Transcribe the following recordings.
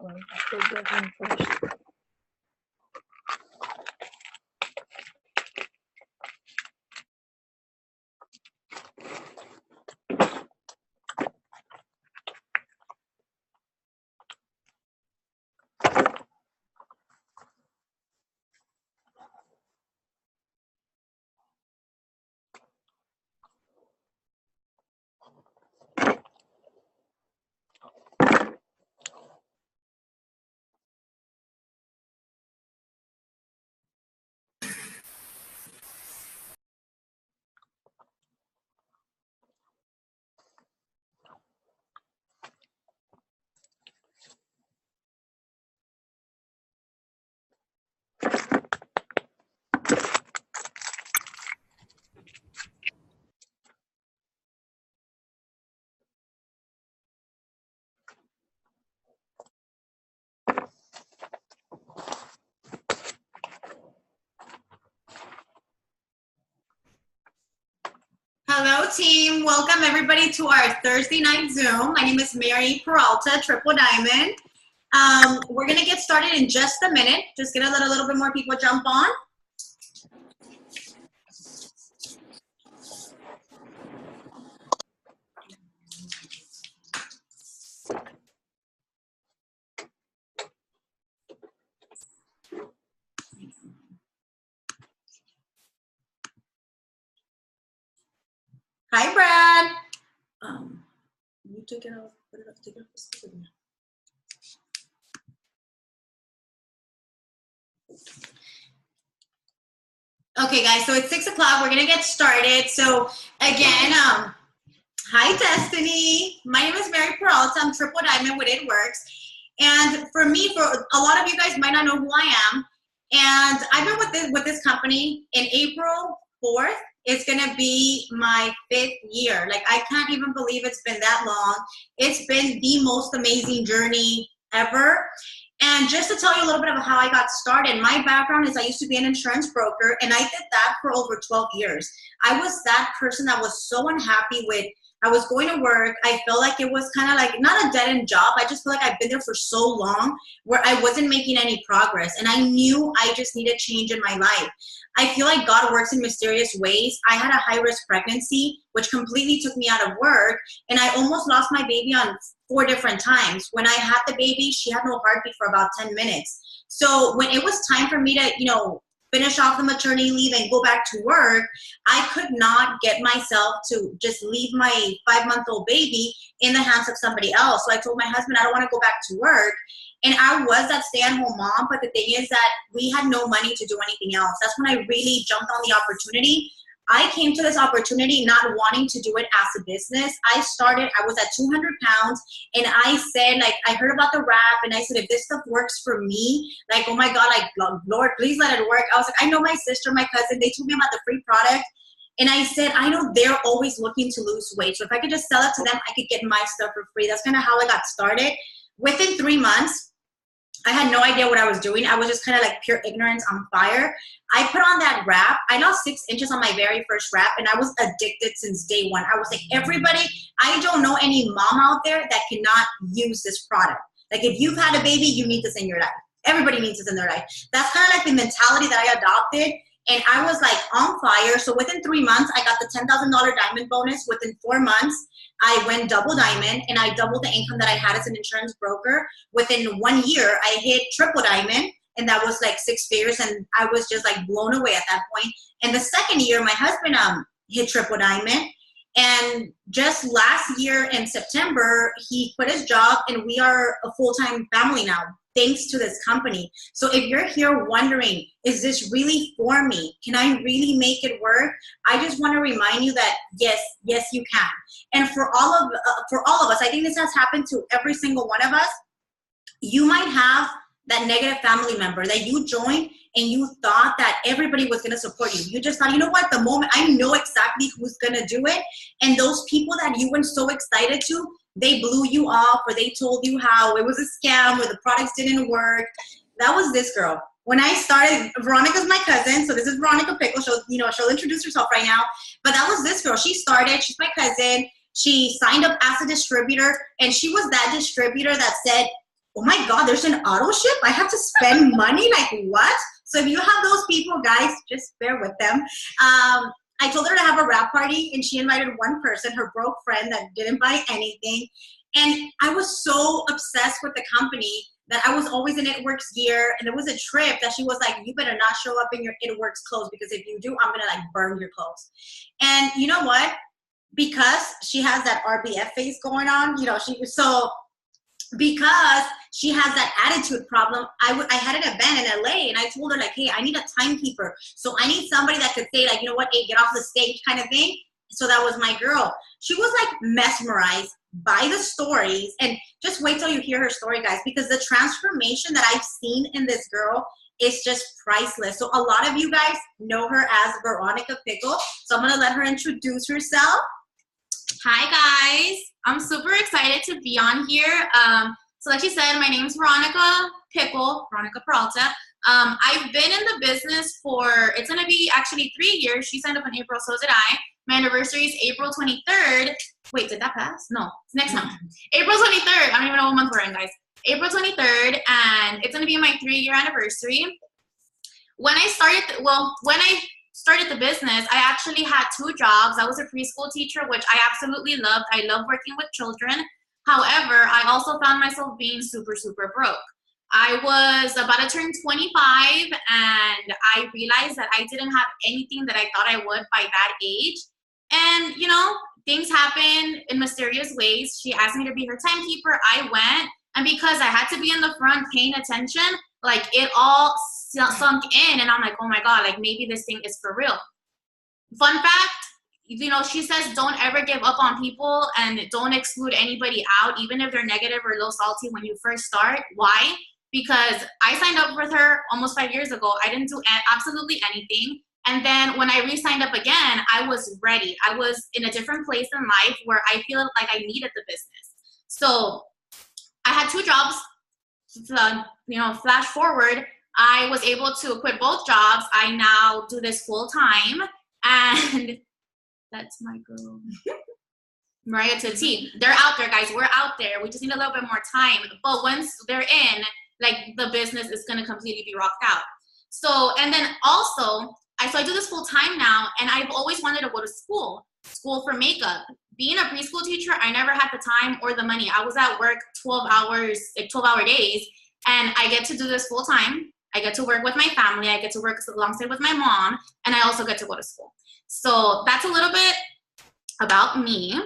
going to get him first. Hello team, welcome everybody to our Thursday night Zoom. My name is Mary Peralta, Triple Diamond. We're gonna get started in just a minute. Just gonna let a little bit more people jump on. Hi Brad. You took it off, put it up, take it off. Okay guys, so it's 6 o'clock, we're gonna get started. So again, hi Destiny. My name is Mary Peralta, I'm Triple Diamond with It Works. And for me, for a lot of you guys might not know who I am. And I've been with this company in April 4th. It's gonna be my 5th year. Like, I can't even believe it's been that long. It's been the most amazing journey ever. And just to tell you a little bit about how I got started, my background is I used to be an insurance broker, and I did that for over 12 years. I was that person that was so unhappy with, I was going to work, I felt like it was kind of like, not a dead-end job, I just feel like I've been there for so long where I wasn't making any progress, and I knew I just needed change in my life. I feel like God works in mysterious ways. I had a high-risk pregnancy, which completely took me out of work, and I almost lost my baby on 4 different times. When I had the baby, she had no heartbeat for about 10 minutes. So when it was time for me to, finish off the maternity leave and go back to work, I could not get myself to just leave my 5-month-old baby in the hands of somebody else. So I told my husband, I don't want to go back to work. And I was that stay-at-home mom, but the thing is that we had no money to do anything else. That's when I really jumped on the opportunity. I came to this opportunity not wanting to do it as a business. I was at 200 pounds, and I said, I heard about the wrap, and I said, if this stuff works for me, oh my God, Lord, please let it work. I was like, I know my sister, my cousin, they told me about the free product. And I said, I know they're always looking to lose weight. So if I could just sell it to them, I could get my stuff for free. That's kind of how I got started. Within 3 months, I had no idea what I was doing. I was just kind of like pure ignorance on fire. I put on that wrap. I lost 6 inches on my very first wrap, and I was addicted since day one. I was like, everybody, I don't know any mom out there that cannot use this product. Like, if you've had a baby, you need this in your life. Everybody needs this in their life. That's kind of like the mentality that I adopted, and I was like on fire. So within 3 months, I got the $10,000 diamond bonus. Within 4 months, I went double diamond, and I doubled the income that I had as an insurance broker. Within 1 year, I hit triple diamond, and that was like 6 figures, and I was just like blown away at that point. And the second year, my husband hit triple diamond, and just last year in September, he quit his job, and we are a full-time family now, thanks to this company. So if you're here wondering, is this really for me? Can I really make it work? I just want to remind you that yes, you can. And for all of us, I think this has happened to every single one of us. You might have that negative family member that you joined and you thought that everybody was going to support you. You just thought, you know what, the moment I know exactly who's going to do it. And those people that you were so excited to, they blew you off, or they told you how it was a scam, or the products didn't work. That was this girl. When I started, Veronica's my cousin, so this is Veronica Pickle. She'll introduce herself right now. But that was this girl. She started, she's my cousin. She signed up as a distributor, and she was that distributor that said, oh my God, there's an auto ship? I have to spend money? Like what? So if you have those people, guys, just bear with them. I told her to have a wrap party, and she invited one person, her broke friend that didn't buy anything. And I was so obsessed with the company that I was always in It Works gear. And there was a trip that she was like, you better not show up in your It Works clothes, because if you do, I'm gonna like burn your clothes. And you know what? Because she has that RBF face going on, you know, because she has that attitude problem, I had an event in LA, and I told her like, hey, I need a timekeeper. So I need somebody that could say like, you know what, hey, get off the stage kind of thing. So that was my girl. She was like mesmerized by the stories, and just wait till you hear her story, guys, because the transformation that I've seen in this girl is just priceless. So a lot of you guys know her as Veronica Pickle. So I'm gonna let her introduce herself. Hi guys, I'm super excited to be on here. So like she said, my name's Veronica Pickle, Veronica Peralta. I've been in the business for, it's gonna be actually 3 years. She signed up in April, so did I. My anniversary is April 23rd. Wait, did that pass? No, it's next month. April 23rd, I don't even know what month we're in, guys. April 23rd, and it's gonna be my 3-year anniversary. When I started the business, I actually had 2 jobs. I was a preschool teacher, which I absolutely loved. I love working with children. However, I also found myself being super, super broke. I was about to turn 25, and I realized that I didn't have anything that I thought I would by that age. And, you know, things happen in mysterious ways. She asked me to be her timekeeper. I went, and because I had to be in the front paying attention, like it all sunk in, and I'm like, oh my God, like maybe this thing is for real. Fun fact, you know, she says don't ever give up on people and don't exclude anybody out, even if they're negative or a little salty when you first start. Why? Because I signed up with her almost 5 years ago. I didn't do absolutely anything. And then when I re-signed up again, I was ready. I was in a different place in life where I feel like I needed the business. So I had 2 jobs. You know, flash forward, I was able to quit both jobs. I now do this full time, and that's my girl. Mariah to the T. They're out there, guys. We're out there. We just need a little bit more time. But once they're in, like the business is gonna completely be rocked out. So, and then also, I do this full time now, and I've always wanted to go to school for makeup. Being a preschool teacher, I never had the time or the money. I was at work 12 hours, like 12-hour days, and I get to do this full time. I get to work with my family. I get to work alongside with my mom, and I also get to go to school. So that's a little bit about me.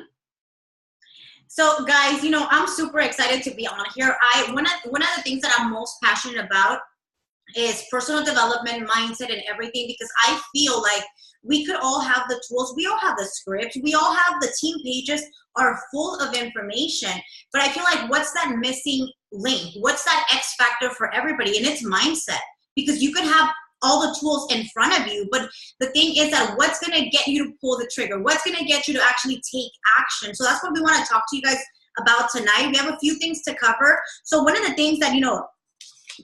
So guys, you know, I'm super excited to be on here. One of the things that I'm most passionate about is personal development, mindset, and everything, because I feel like we could all have the tools. We all have the scripts. We all have the team pages are full of information. But I feel like what's that missing link? What's that X factor for everybody? And it's mindset, because you could have all the tools in front of you, but the thing is that what's going to get you to pull the trigger? What's going to get you to actually take action? So that's what we want to talk to you guys about tonight. We have a few things to cover. So one of the things that, you know,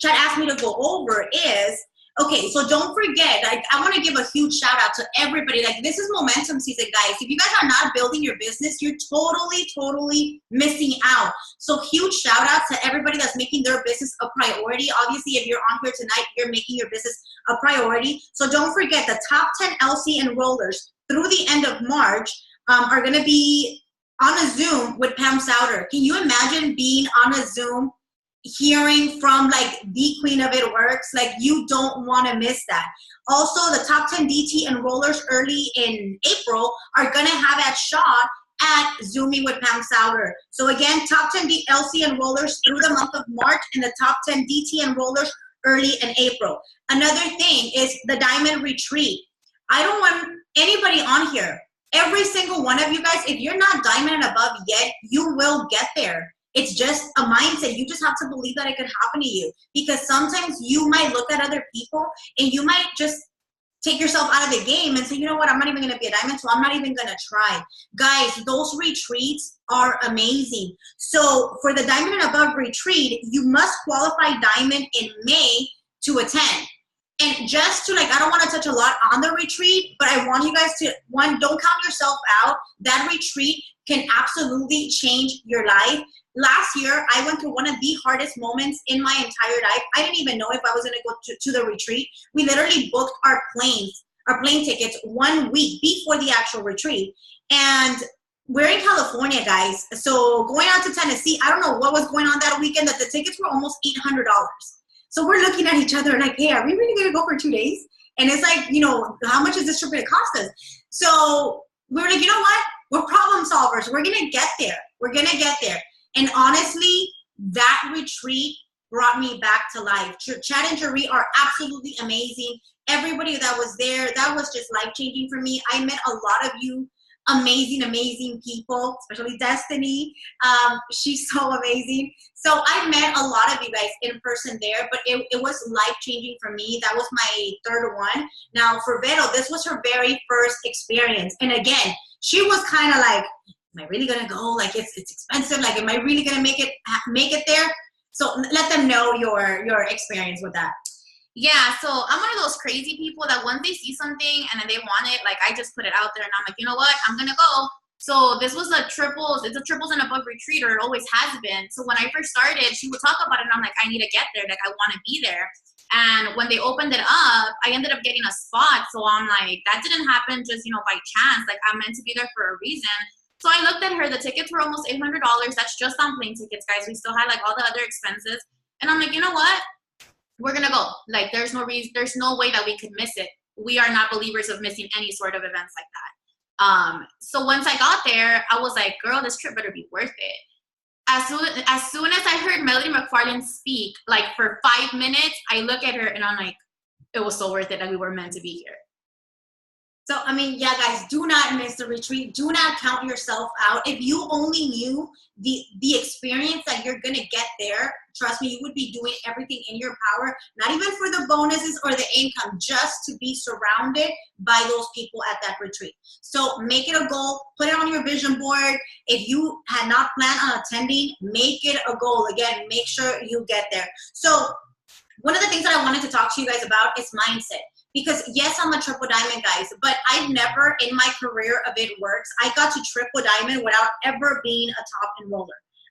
Chad asked me to go over is, okay, so don't forget, I want to give a huge shout out to everybody. Like, this is momentum season, guys. If you guys are not building your business, you're totally missing out. So huge shout out to everybody that's making their business a priority. Obviously, if you're on here tonight, you're making your business a priority. So don't forget, the top 10 LC enrollers through the end of March are going to be on a Zoom with Pam Souter. Can you imagine being on a Zoom hearing from like the queen of It Works? Like, you don't want to miss that. Also, the top 10 DT enrollers early in April are going to have that shot at Zooming with Pam Souter. So again, top 10 LC enrollers through the month of March, and the top 10 DT enrollers early in April. Another thing is the Diamond Retreat. I don't want anybody on here. Every single one of you guys, if you're not Diamond and above yet, you will get there. It's just a mindset. You just have to believe that it could happen to you, because sometimes you might look at other people and you might just take yourself out of the game and say, you know what, I'm not even going to be a diamond, so I'm not even going to try. Guys, those retreats are amazing. So for the Diamond and Above retreat, you must qualify Diamond in May to attend. And just to, like, I don't want to touch a lot on the retreat, but I want you guys to, one, don't count yourself out. That retreat can absolutely change your life. last year, I went through one of the hardest moments in my entire life. I didn't even know if I was going to go to the retreat. We literally booked our plane tickets 1 week before the actual retreat. And we're in California, guys. So going out to Tennessee, I don't know what was going on that weekend, that the tickets were almost $800. So we're looking at each other like, hey, are we really going to go for 2 days? And it's like, you know, how much is this trip going to cost us? So we were like, you know what? We're problem solvers. We're going to get there. We're going to get there. And honestly, that retreat brought me back to life. Chad and Jeree are absolutely amazing. Everybody that was there, that was just life-changing for me. I met a lot of you amazing people, especially Destiny. She's so amazing. So I met a lot of you guys in person there, but it was life-changing for me. That was my third one. Now for Vero, this was her very first experience. And again, she was kind of like, am I really gonna go? Like it's expensive. Like, am I really gonna make it there? So let them know your experience with that. Yeah, so I'm one of those crazy people that once they see something and then they want it, like I just put it out there and I'm like, you know what, I'm gonna go. So this was it's a triples and above retreat, or it always has been. So when I first started, she would talk about it and I'm like, I need to get there, like I wanna be there. And when they opened it up, I ended up getting a spot. So I'm like, that didn't happen just, you know, by chance. Like I'm meant to be there for a reason. So I looked at her, the tickets were almost $800. That's just on plane tickets, guys. We still had like all the other expenses. And I'm like, you know what? We're gonna go. Like there's no way that we could miss it. We are not believers of missing any sort of events like that. So once I got there, I was like, girl, this trip better be worth it. As soon as I heard Melody McFarland speak, like for 5 minutes, I look at her and I'm like, it was so worth it that we were meant to be here. So, I mean, yeah, guys, do not miss the retreat. Do not count yourself out. If you only knew the experience that you're going to get there, trust me, you would be doing everything in your power, not even for the bonuses or the income, just to be surrounded by those people at that retreat. So make it a goal. Put it on your vision board. If you had not planned on attending, make it a goal. Again, make sure you get there. So one of the things that I wanted to talk to you guys about is mindset. Because yes, I'm a triple diamond, guys, but I've never in my career of It Works, I got to triple diamond without ever being a top enroller.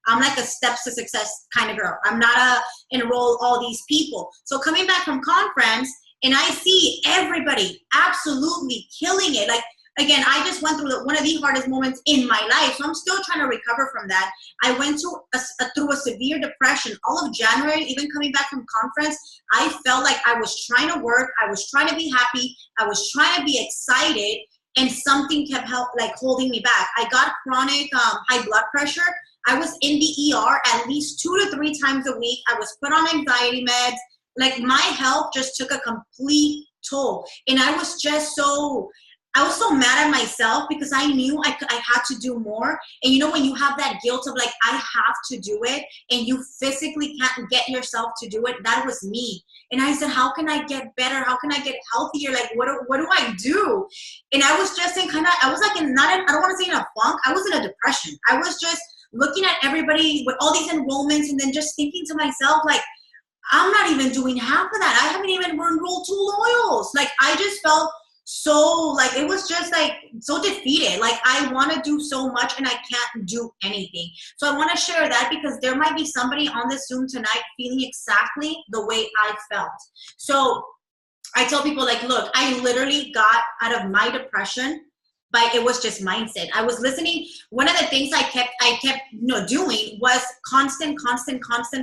I'm like a steps to success kind of girl. I'm not a enroll all these people. So coming back from conference and I see everybody absolutely killing it. Like, again, I just went through one of the hardest moments in my life, so I'm still trying to recover from that. I went through a severe depression. All of January, even coming back from conference, I felt like I was trying to work, I was trying to be happy, I was trying to be excited, and something kept holding me back. I got chronic high blood pressure. I was in the ER at least 2 to 3 times a week. I was put on anxiety meds. Like my health just took a complete toll, and I was so mad at myself because I knew I had to do more. And you know, when you have that guilt of like, I have to do it, and you physically can't get yourself to do it, that was me. And I said, how can I get better? How can I get healthier? Like, what do I do? And I was just I don't want to say in a funk. I was in a depression. I was just looking at everybody with all these enrollments and then just thinking to myself, like, I'm not even doing half of that. I haven't even enrolled 2 loyals. Like, I just felt so like it was just like so defeated. Like I want to do so much and I can't do anything. So I want to share that because there might be somebody on this Zoom tonight feeling exactly the way I felt. So I tell people, like, look, I literally got out of my depression, but it was just mindset. I was listening. One of the things I kept doing was constant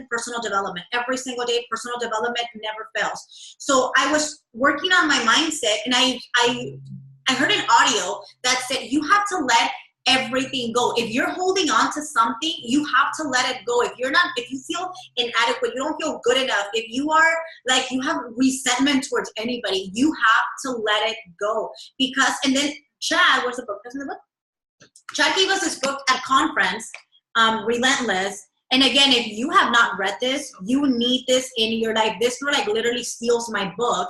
personal development. Every single day, personal development never fails. So I was working on my mindset, and I heard an audio that said you have to let everything go. If you're holding on to something, you have to let it go. If you feel inadequate, you don't feel good enough, if you are like you have resentment towards anybody, you have to let it go. And then Chad, where's the book? Doesn't the book? Chad gave us this book at conference, Relentless. And again, if you have not read this, you need this in your life. This like literally steals my book.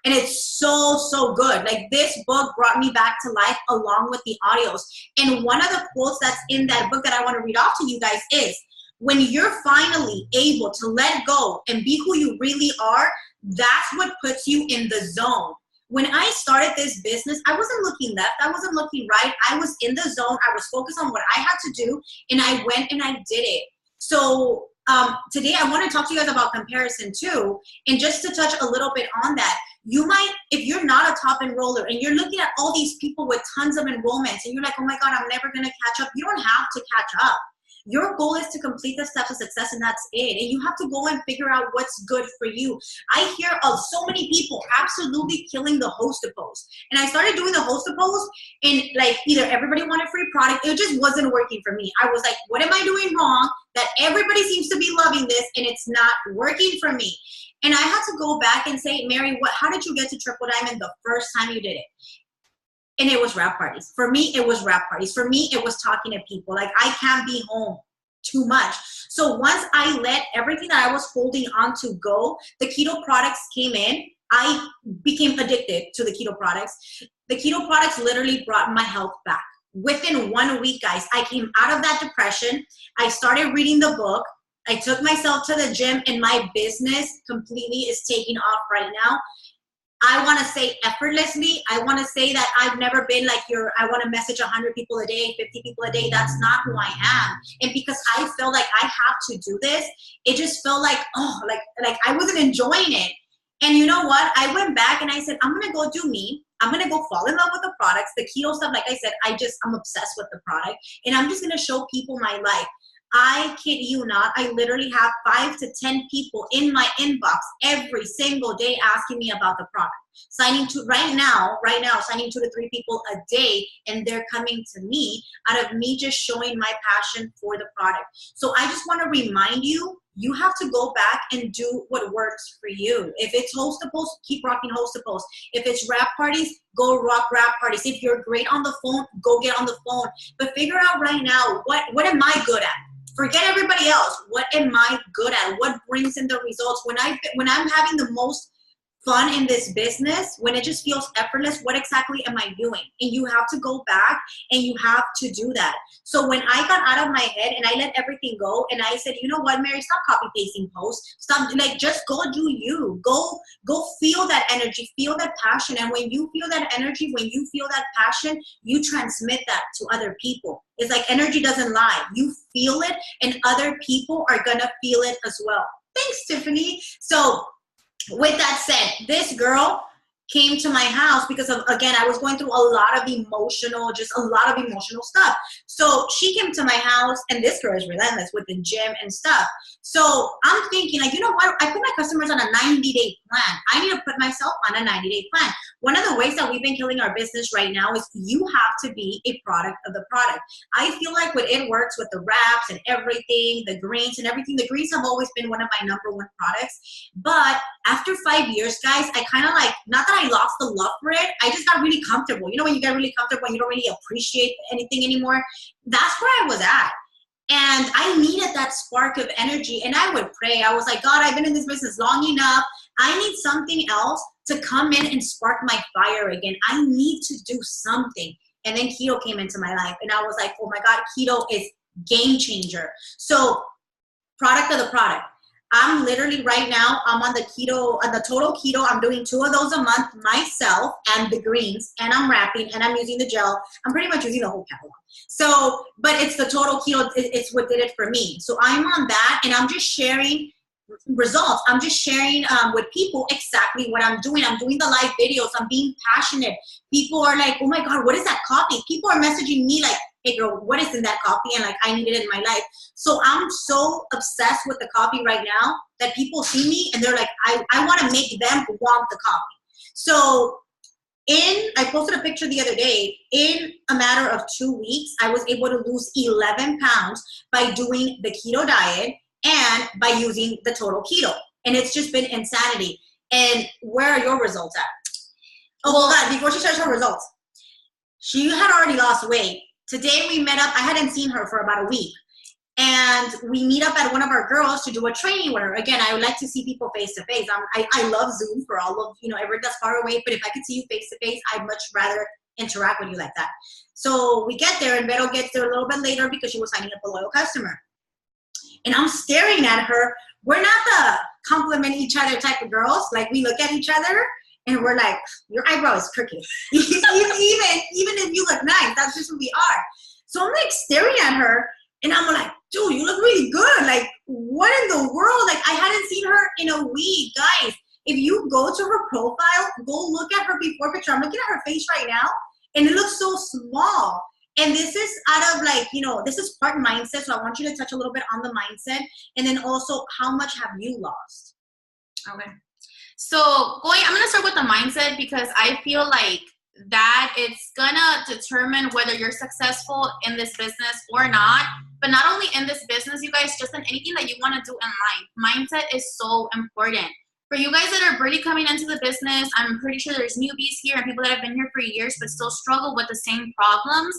And it's so, so good. Like this book brought me back to life along with the audios. And one of the quotes that's in that book that I want to read off to you guys is, when you're finally able to let go and be who you really are, that's what puts you in the zone. When I started this business, I wasn't looking left. I wasn't looking right. I was in the zone. I was focused on what I had to do, and I went and I did it. So today I want to talk to you guys about comparison too. And just to touch a little bit on that, you might, if you're not a top enroller and you're looking at all these people with tons of enrollments and you're like, oh my God, I'm never going to catch up. You don't have to catch up. Your goal is to complete the steps of success, and that's it. And you have to go and figure out what's good for you. I hear of so many people absolutely killing the Hostapalooza. And I started doing the Hostapalooza, and like either everybody wanted free product, it just wasn't working for me. I was like, what am I doing wrong that everybody seems to be loving this and it's not working for me? And I had to go back and say, Mary, how did you get to Triple Diamond the first time you did it? And it was wrap parties. For me, it was wrap parties. For me, it was talking to people. Like, I can't be home too much. So once I let everything that I was holding on to go, the keto products came in. I became addicted to the keto products. The keto products literally brought my health back. Within 1 week, guys, I came out of that depression. I started reading the book. I took myself to the gym, and my business completely is taking off right now. I want to say effortlessly. I want to say that I've never been like I want to message 100 people a day, 50 people a day. That's not who I am. And because I felt like I have to do this, it just felt like, oh, like I wasn't enjoying it. And you know what? I went back and I said, I'm going to go do me. I'm going to go fall in love with the products. The keto stuff, like I said, I'm obsessed with the product. And I'm just going to show people my life. I kid you not, I literally have 5 to 10 people in my inbox every single day asking me about the product. Signing 2 signing 2 to 3 people a day, and they're coming to me out of me just showing my passion for the product. So I just want to remind you, you have to go back and do what works for you. If it's Hostapalooza, keep rocking Hostapalooza. If it's wrap parties, go rock wrap parties. If you're great on the phone, go get on the phone. But figure out right now, what am I good at? Forget everybody else. What am I good at? What brings in the results? When I'm having the most fun in this business, when it just feels effortless, what exactly am I doing? And you have to go back and you have to do that. So when I got out of my head and I let everything go and I said, you know what, Mary, stop copy pasting posts. Stop, just go do you. Go feel that energy, feel that passion. And when you feel that energy, when you feel that passion, you transmit that to other people. It's like energy doesn't lie. You feel it and other people are gonna feel it as well. Thanks, Tiffany. So with that said, this girl came to my house because of, again, I was going through a lot of emotional stuff. So she came to my house, and this girl is relentless with the gym and stuff. So I'm thinking, like, you know what? I put my customers on a 90-day plan. I need to put myself on a 90-day plan. One of the ways that we've been killing our business right now is you have to be a product of the product. I feel like with It Works, with the wraps and everything, the greens and everything, the greens have always been one of my #1 products. But after 5 years, guys, I kind of like, not that I lost the love for it, I just got really comfortable. You know, when you get really comfortable and you don't really appreciate anything anymore, that's where I was at. And I needed that spark of energy, and I would pray. I was like, God, I've been in this business long enough. I need something else to come in and spark my fire again. I need to do something. And then keto came into my life, and I was like, oh my God, keto is game changer. So product of the product. I'm literally right now, I'm on the keto, on the total keto. I'm doing 2 of those a month myself and the greens, and I'm wrapping, and I'm using the gel. I'm pretty much using the whole catalog. So, but it's the total keto. It's what did it for me. So I'm on that, and I'm just sharing results. I'm just sharing with people exactly what I'm doing. I'm doing the live videos. I'm being passionate. People are like, oh my God, what is that coffee? People are messaging me like, hey girl, what is in that coffee? And like, I need it in my life. So I'm so obsessed with the coffee right now that people see me and they're like, I want to make them want the coffee. So I posted a picture the other day. In a matter of 2 weeks, I was able to lose 11 pounds by doing the keto diet and by using the total keto. And it's just been insanity. And where are your results at? Oh, hold on, before she shares her results. She had already lost weight. Today we met up. I hadn't seen her for about a week. And we meet up at one of our girls to do a training with her. Again, I would like to see people face to face. I love Zoom for all of, everyone that's far away. But if I could see you face to face, I'd much rather interact with you like that. So we get there, and Vero gets there a little bit later because she was signing up a loyal customer. And I'm staring at her. We're not the compliment each other type of girls. Like, we look at each other and we're like, your eyebrow is crooked. even if you look nice, that's just who we are. So I'm like staring at her, and I'm like, dude, you look really good. Like, what in the world? Like, I hadn't seen her in a week. Guys, if you go to her profile, go look at her before picture. I'm looking at her face right now, and it looks so small. And this is out of like, you know, this is part mindset. So I want you to touch a little bit on the mindset. And then also, how much have you lost? Okay. So I'm going to start with the mindset because I feel like that it's going to determine whether you're successful in this business or not. But not only in this business, you guys, just in anything that you want to do in life. Mindset is so important. For you guys that are really coming into the business, I'm pretty sure there's newbies here and people that have been here for years but still struggle with the same problems.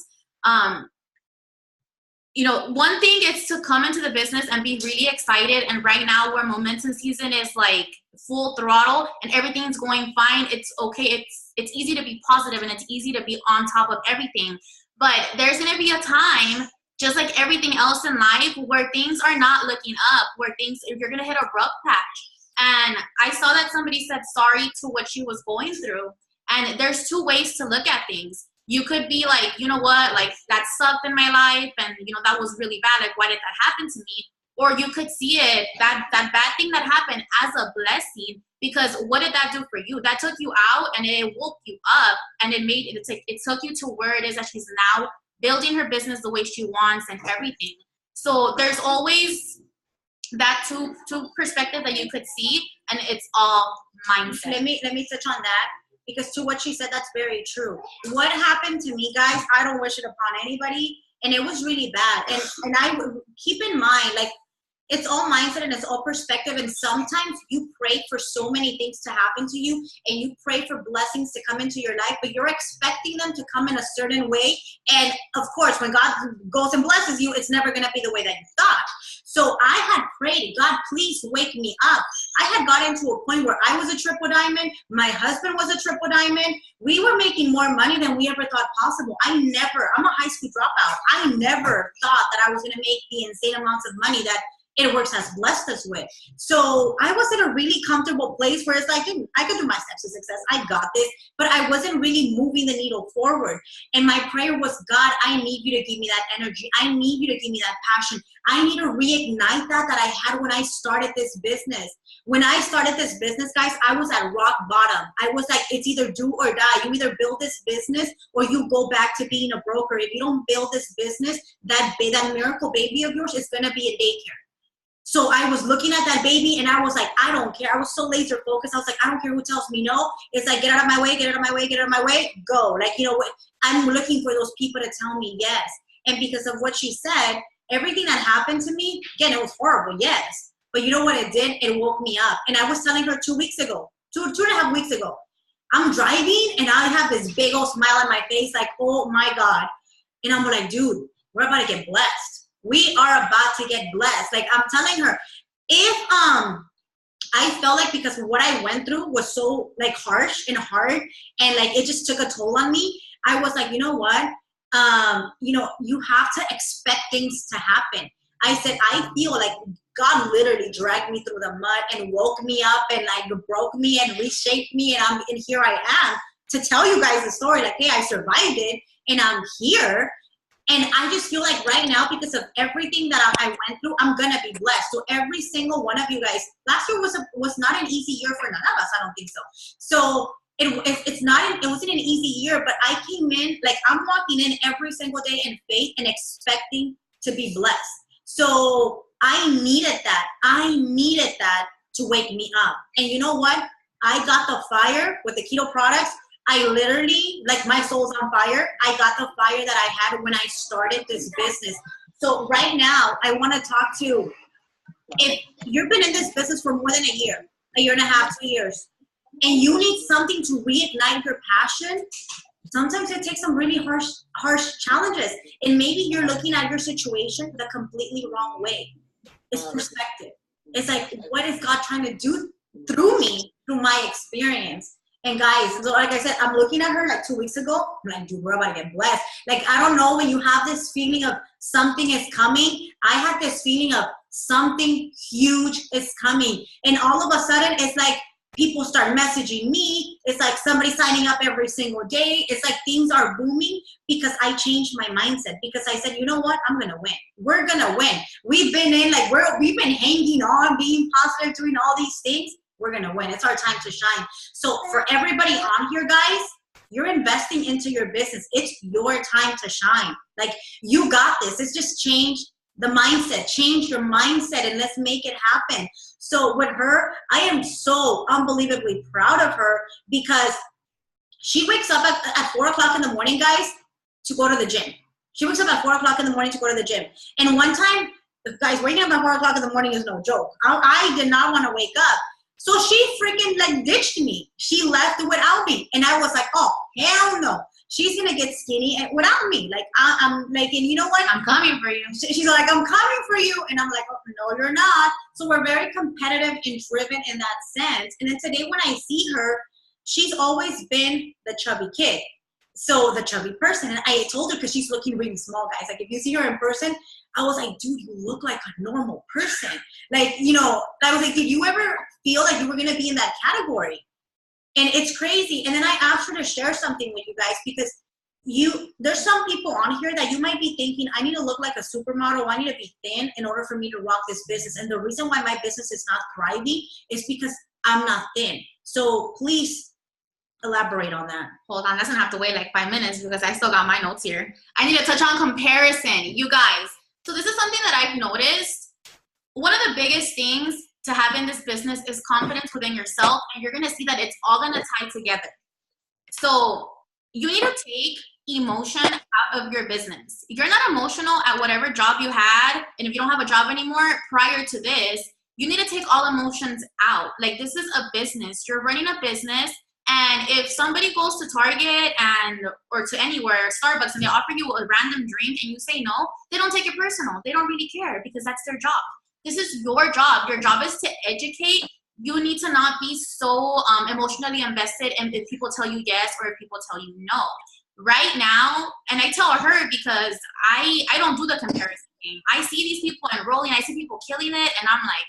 You know, one thing is to come into the business and be really excited. And right now where momentum season is like full throttle and everything's going fine, it's okay. It's easy to be positive and it's easy to be on top of everything. But there's going to be a time, just like everything else in life, where things are not looking up, where you're going to hit a rough patch. And I saw that somebody said sorry to what she was going through. And there's two ways to look at things. You could be like, you know what, like that sucked in my life and, you know, that was really bad. Like, why did that happen to me? Or you could see it, that bad thing that happened as a blessing, because what did that do for you? That took you out and it woke you up and it took you to where it is that she's now building her business the way she wants and everything. So there's always that two perspective that you could see, and it's all mindset. Let me touch on that. Because to what she said, that's very true. What happened to me, guys, I don't wish it upon anybody. And it was really bad. And I would keep in mind, like, it's all mindset and it's all perspective. And sometimes you pray for so many things to happen to you and you pray for blessings to come into your life, but you're expecting them to come in a certain way. And of course, when God goes and blesses you, it's never going to be the way that you thought. So I had prayed, God, please wake me up. I had gotten to a point where I was a triple diamond. My husband was a triple diamond. We were making more money than we ever thought possible. I'm a high school dropout. I never thought that I was going to make the insane amounts of money that ItWorks has blessed us with. So I was in a really comfortable place where it's like, I could do my steps to success. I got this, but I wasn't really moving the needle forward. And my prayer was, God, I need you to give me that energy. I need you to give me that passion. I need to reignite that I had when I started this business. When I started this business, guys, I was at rock bottom. I was like, it's either do or die. You either build this business or you go back to being a broker. If you don't build this business, that miracle baby of yours is going to be a daycare. So I was looking at that baby and I was like, I don't care. I was so laser focused. I was like, I don't care who tells me no. It's like, get out of my way, get out of my way, get out of my way, go. Like, you know what? I'm looking for those people to tell me yes. And because of what she said, everything that happened to me, again, it was horrible, yes. But you know what it did? It woke me up. And I was telling her 2 weeks ago, two and a half weeks ago, I'm driving and I have this big old smile on my face like, oh my God. And I'm like, dude, we're about to get blessed. We are about to get blessed. Like, I'm telling her, if I felt like because what I went through was so like harsh and hard and like it just took a toll on me, I was like, you know what? You have to expect things to happen. I said, I feel like God literally dragged me through the mud and woke me up and like broke me and reshaped me. And here I am to tell you guys the story. Like, hey, I survived it and I'm here. And I just feel like right now, because of everything that I went through, I'm going to be blessed. So every single one of you guys, last year was not an easy year for none of us. I don't think so. So it wasn't an easy year, but I came in, like I'm walking in every single day in faith and expecting to be blessed. So I needed that. I needed that to wake me up. And you know what? I got the fire with the keto products. I literally, like my soul's on fire. I got the fire that I had when I started this business. So right now, I want to talk to, if you've been in this business for more than a year and a half, 2 years, and you need something to reignite your passion, sometimes it takes some really harsh challenges. And maybe you're looking at your situation the completely wrong way. It's perspective. It's like, what is God trying to do through me, through my experience? And guys, so like I said, I'm looking at her like 2 weeks ago. I'm like, dude, we're about to get blessed. Like, I don't know, when you have this feeling of something is coming, I had this feeling of something huge is coming. And all of a sudden, it's like people start messaging me. It's like somebody signing up every single day. It's like things are booming because I changed my mindset, because I said, you know what, I'm gonna win. We're gonna win. We've been we've been hanging on, being positive, doing all these things. We're gonna win. It's our time to shine. So for everybody on here, guys, you're investing into your business. It's your time to shine. Like, you got this. It's just change the mindset, change your mindset, and let's make it happen. So with her, I am so unbelievably proud of her, because she wakes up at 4 o'clock in the morning, guys, to go to the gym. She wakes up at 4 o'clock in the morning to go to the gym. And one time, guys, waking up at 4 o'clock in the morning is no joke. I did not want to wake up. So she freaking like ditched me. She left without me. And I was like, oh, hell no. She's going to get skinny and without me. Like, I'm like, and you know what? I'm coming for you. She's like, I'm coming for you. And I'm like, oh, no, you're not. So we're very competitive and driven in that sense. And then today when I see her, she's always been the chubby kid. So the chubby person. And I told her, because she's looking really small, guys. Like, if you see her in person, I was like, dude, you look like a normal person. Like, you know, I was like, did you ever feel like you were going to be in that category? And it's crazy. And then I asked her to share something with you guys, because there's some people on here that you might be thinking, I need to look like a supermodel. I need to be thin in order for me to rock this business. And the reason why my business is not thriving is because I'm not thin. So please elaborate on that. Hold on, that's gonna have to wait like 5 minutes because I still got my notes here. I need to touch on comparison, you guys. So this is something that I've noticed. One of the biggest things to have in this business is confidence within yourself, and you're gonna see that it's all gonna tie together. So you need to take emotion out of your business. If you're not emotional at whatever job you had, and if you don't have a job anymore prior to this, you need to take all emotions out. Like, this is a business. You're running a business. And if somebody goes to Target or to anywhere, Starbucks, and they offer you a random drink and you say no, they don't take it personal. They don't really care because that's their job. This is your job. Your job is to educate. You need to not be so emotionally invested in if people tell you yes or if people tell you no. Right now, and I tell her because I don't do the comparison game. I see these people enrolling. I see people killing it, and I'm like,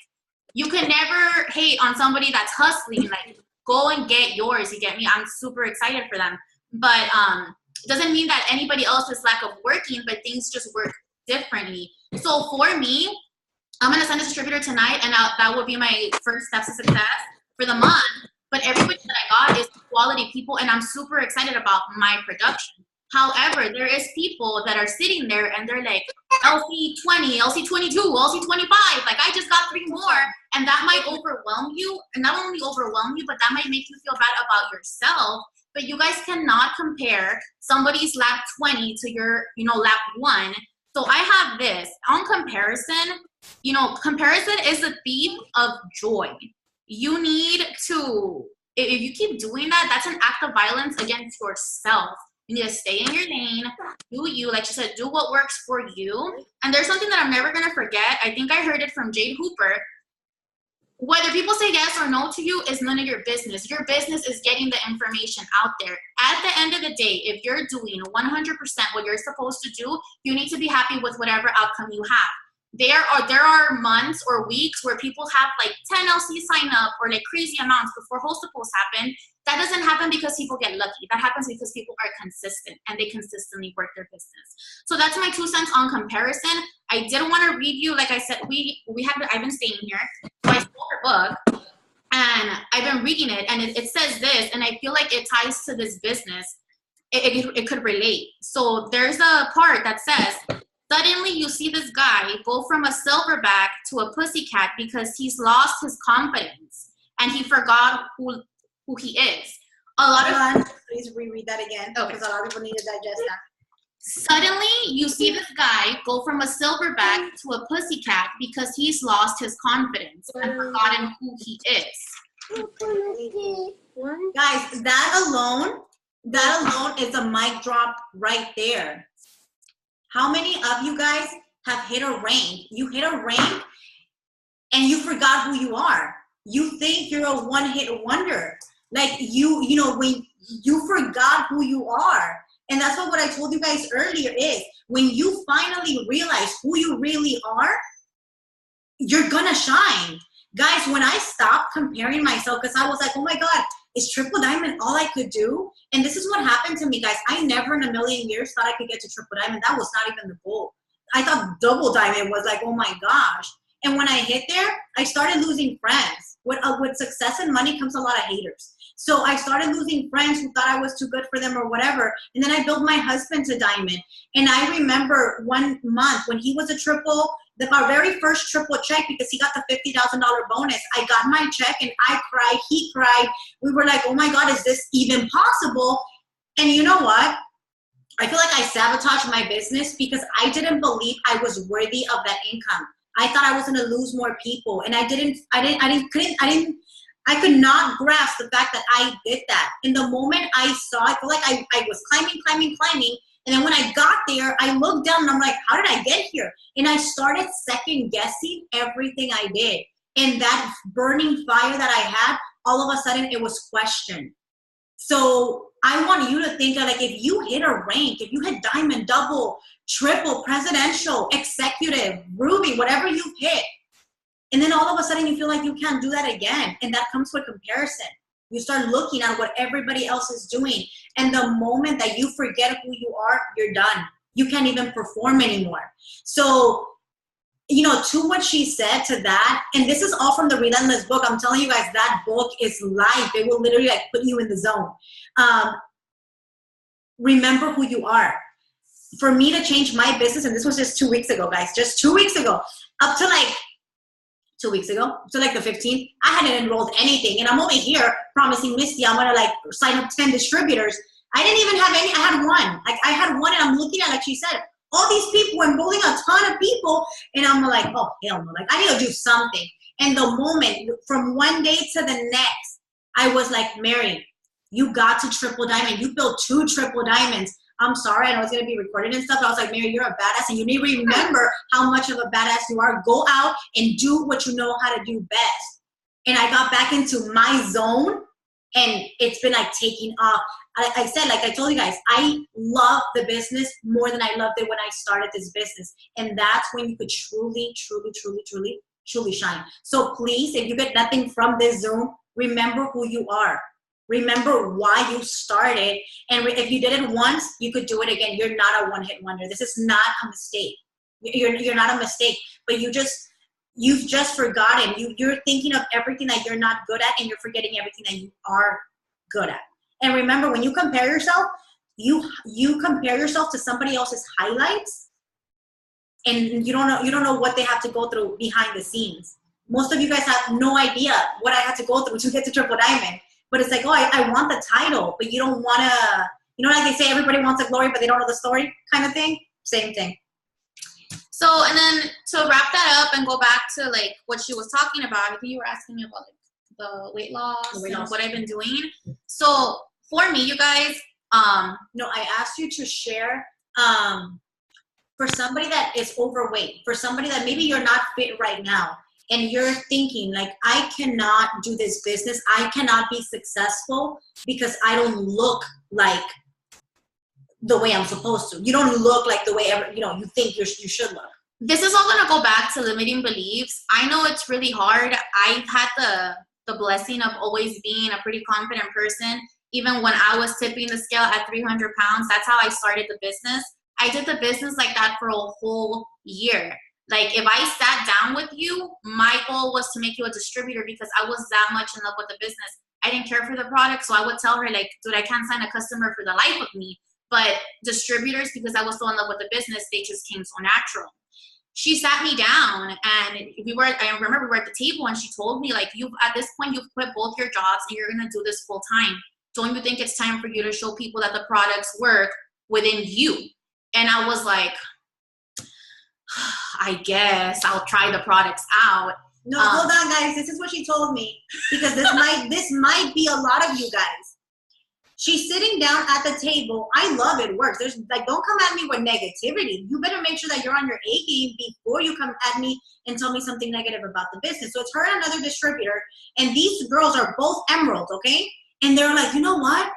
you can never hate on somebody that's hustling. Like, go and get yours, you get me? I'm super excited for them. But it doesn't mean that anybody else is lack of working, but things just work differently. So for me, I'm gonna send a distributor tonight, and that will be my first steps to success for the month. But everybody that I got is quality people, and I'm super excited about my production. However, there is people that are sitting there and they're like, LC20, LC22, LC25, like I just got 3 more. And that might overwhelm you, and not only overwhelm you, but that might make you feel bad about yourself. But you guys cannot compare somebody's lap 20 to your, lap 1. So I have this. On comparison, comparison is a thief of joy. You need to, if you keep doing that, that's an act of violence against yourself. You need to stay in your lane, do you, like she said, do what works for you. And there's something that I'm never gonna forget. I think I heard it from Jade Hooper. Whether people say yes or no to you is none of your business. Your business is getting the information out there. At the end of the day, if you're doing 100% what you're supposed to do, you need to be happy with whatever outcome you have. There are months or weeks where people have like 10 LC sign up or like crazy amounts before Hostaples happen. That doesn't happen because people get lucky. That happens because people are consistent and they consistently work their business. So that's my 2 cents on comparison. I didn't want to read you, like I said, I've been staying here. So I stole her book and I've been reading it, and it says this, and I feel like it ties to this business. It could relate. So there's a part that says, suddenly you see this guy go from a silverback to a pussycat because he's lost his confidence and he forgot who he is. Please reread that again, because a lot of people need to digest that. Suddenly you see this guy go from a silverback to a pussycat because he's lost his confidence and forgotten who he is. Guys, that alone is a mic drop right there. How many of you guys have hit a rank? You hit a rank and you forgot who you are. You think you're a one-hit wonder. Like when you forgot who you are. And that's what I told you guys earlier is, when you finally realize who you really are, you're gonna shine. Guys, when I stopped comparing myself, because I was like, oh my God, is triple diamond all I could do? And this is what happened to me, guys. I never in a million years thought I could get to triple diamond. That was not even the goal. I thought double diamond was like, oh my gosh. And when I hit there, I started losing friends. With success and money comes a lot of haters. So I started losing friends who thought I was too good for them or whatever. And then I built my husband to diamond. And I remember one month when he was a triple, our very first triple check, because he got the $50,000 bonus. I got my check and I cried, he cried. We were like, oh my God, is this even possible? And you know what? I feel like I sabotaged my business because I didn't believe I was worthy of that income. I thought I was gonna lose more people, and I could not grasp the fact that I did that. In the moment I saw, I feel like I was climbing, and then when I got there, I looked down and I'm like, how did I get here? And I started second guessing everything I did. And that burning fire that I had, all of a sudden it was questioned. So I want you to think of, like, if you hit a rank, if you hit diamond, double, triple, presidential, executive, ruby, whatever you've hit, and then all of a sudden you feel like you can't do that again. And that comes with comparison. You start looking at what everybody else is doing. And the moment that you forget who you are, you're done. You can't even perform anymore. So, you know, to what she said to that, and this is all from the Relentless book. I'm telling you guys, that book is life. It will literally like put you in the zone. Remember who you are. For me to change my business, and this was just 2 weeks ago, guys, just 2 weeks ago, up to like 2 weeks ago, so like the 15th, I hadn't enrolled anything. And I'm over here promising Misty, I'm gonna like sign up 10 distributors. I didn't even have any, I had one. Like I had one, and I'm looking at, like she said, all these people enrolling a ton of people. And I'm like, oh, hell no, like I need to do something. And the moment, from one day to the next, I was like, Mary, you got to triple diamond. You built 2 triple diamonds. I'm sorry, I know it's gonna be recorded and stuff. I was like, Mary, you're a badass, and you need to remember how much of a badass you are. Go out and do what you know how to do best. And I got back into my zone, and it's been like taking off. I said, like I told you guys, I love the business more than I loved it when I started this business. And that's when you could truly, truly, truly, truly, truly shine. So please, if you get nothing from this Zoom, remember who you are. Remember why you started. And if you did it once, you could do it again. You're not a one-hit wonder. This is not a mistake. You're not a mistake, but you've just forgotten. You're thinking of everything that you're not good at, and you're forgetting everything that you are good at. And remember, when you compare yourself, you compare yourself to somebody else's highlights, and you don't know what they have to go through behind the scenes. Most of you guys have no idea what I had to go through to get to triple diamond. But it's like, oh, I want the title, but you don't want to, you know, like they say, everybody wants the glory, but they don't know the story kind of thing. Same thing. So, and then to wrap that up and go back to like what she was talking about, I think you were asking me about like the weight loss and what I've been doing. So for me, you guys, no, I asked you to share, for somebody that is overweight, for somebody that maybe you're not fit right now, and you're thinking like, I cannot do this business. I cannot be successful because I don't look like the way I'm supposed to. You don't look like the way you think you should look. This is all gonna go back to limiting beliefs. I know it's really hard. I've had the blessing of always being a pretty confident person. Even when I was tipping the scale at 300 pounds, that's how I started the business. I did the business like that for a whole year. Like, if I sat down with you, my goal was to make you a distributor because I was that much in love with the business. I didn't care for the product, so I would tell her, like, dude, I can't sign a customer for the life of me. But distributors, because I was so in love with the business, they just came so natural. She sat me down, and I remember we were at the table, and she told me, like, at this point, you've quit both your jobs, and you're going to do this full time. Don't you think it's time for you to show people that the products work within you? And I was like, I guess I'll try the products out. No, hold on, guys. This is what she told me, because this might be a lot of you guys. She's sitting down at the table. I love it works. There's like, don't come at me with negativity. You better make sure that you're on your A game before you come at me and tell me something negative about the business. So it's her and another distributor, and these girls are both emerald, okay? And they're like, you know what?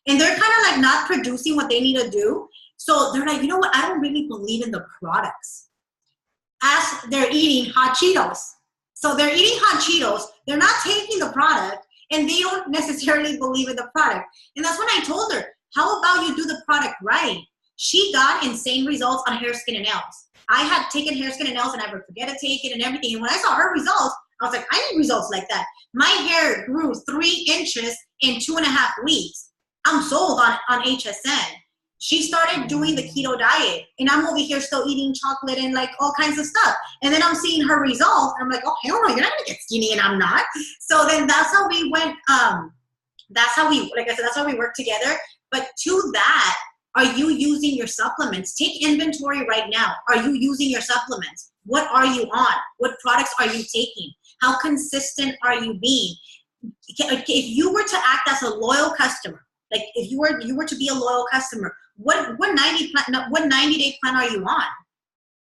And they're kind of like not producing what they need to do. So they're like, you know what? I don't really believe in the products. As they're eating hot Cheetos. So they're eating hot Cheetos, they're not taking the product, and they don't necessarily believe in the product. And that's when I told her, how about you do the product right? She got insane results on hair, skin, and nails. I had taken hair, skin, and nails, and I would forget to take it and everything. And when I saw her results, I was like, I need results like that. My hair grew 3 inches in 2.5 weeks. I'm sold on HSN. She started doing the keto diet, and I'm over here still eating chocolate and like all kinds of stuff. And then I'm seeing her results, and I'm like, oh, hell no, you're not gonna get skinny, and I'm not. So then that's how we went, that's how we, like I said, that's how we work together. But to that, are you using your supplements? Take inventory right now. Are you using your supplements? What are you on? What products are you taking? How consistent are you being? If you were to act as a loyal customer, like if you were to be a loyal customer, what 90-day plan are you on?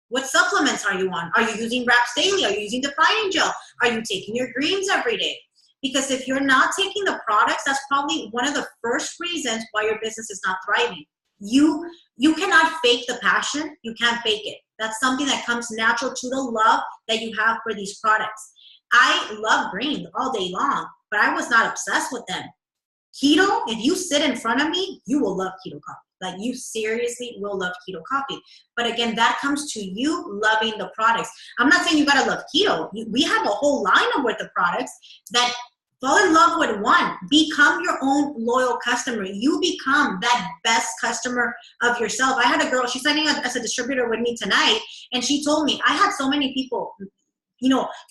What supplements are you on? Are you using Wraps daily? Are you using Defining Gel? Are you taking your greens every day? Because if you're not taking the products, that's probably one of the first reasons why your business is not thriving. You cannot fake the passion. You can't fake it. That's something that comes natural to the love that you have for these products. I love greens all day long, but I was not obsessed with them. Keto, if you sit in front of me, you will love keto coffee. Like, you seriously will love keto coffee. But again, that comes to you loving the products. I'm not saying you gotta love keto. We have a whole line worth of products that fall in love with one. Become your own loyal customer. You become that best customer of yourself. I had a girl, she's signing up as a distributor with me tonight, and she told me, I had so many people,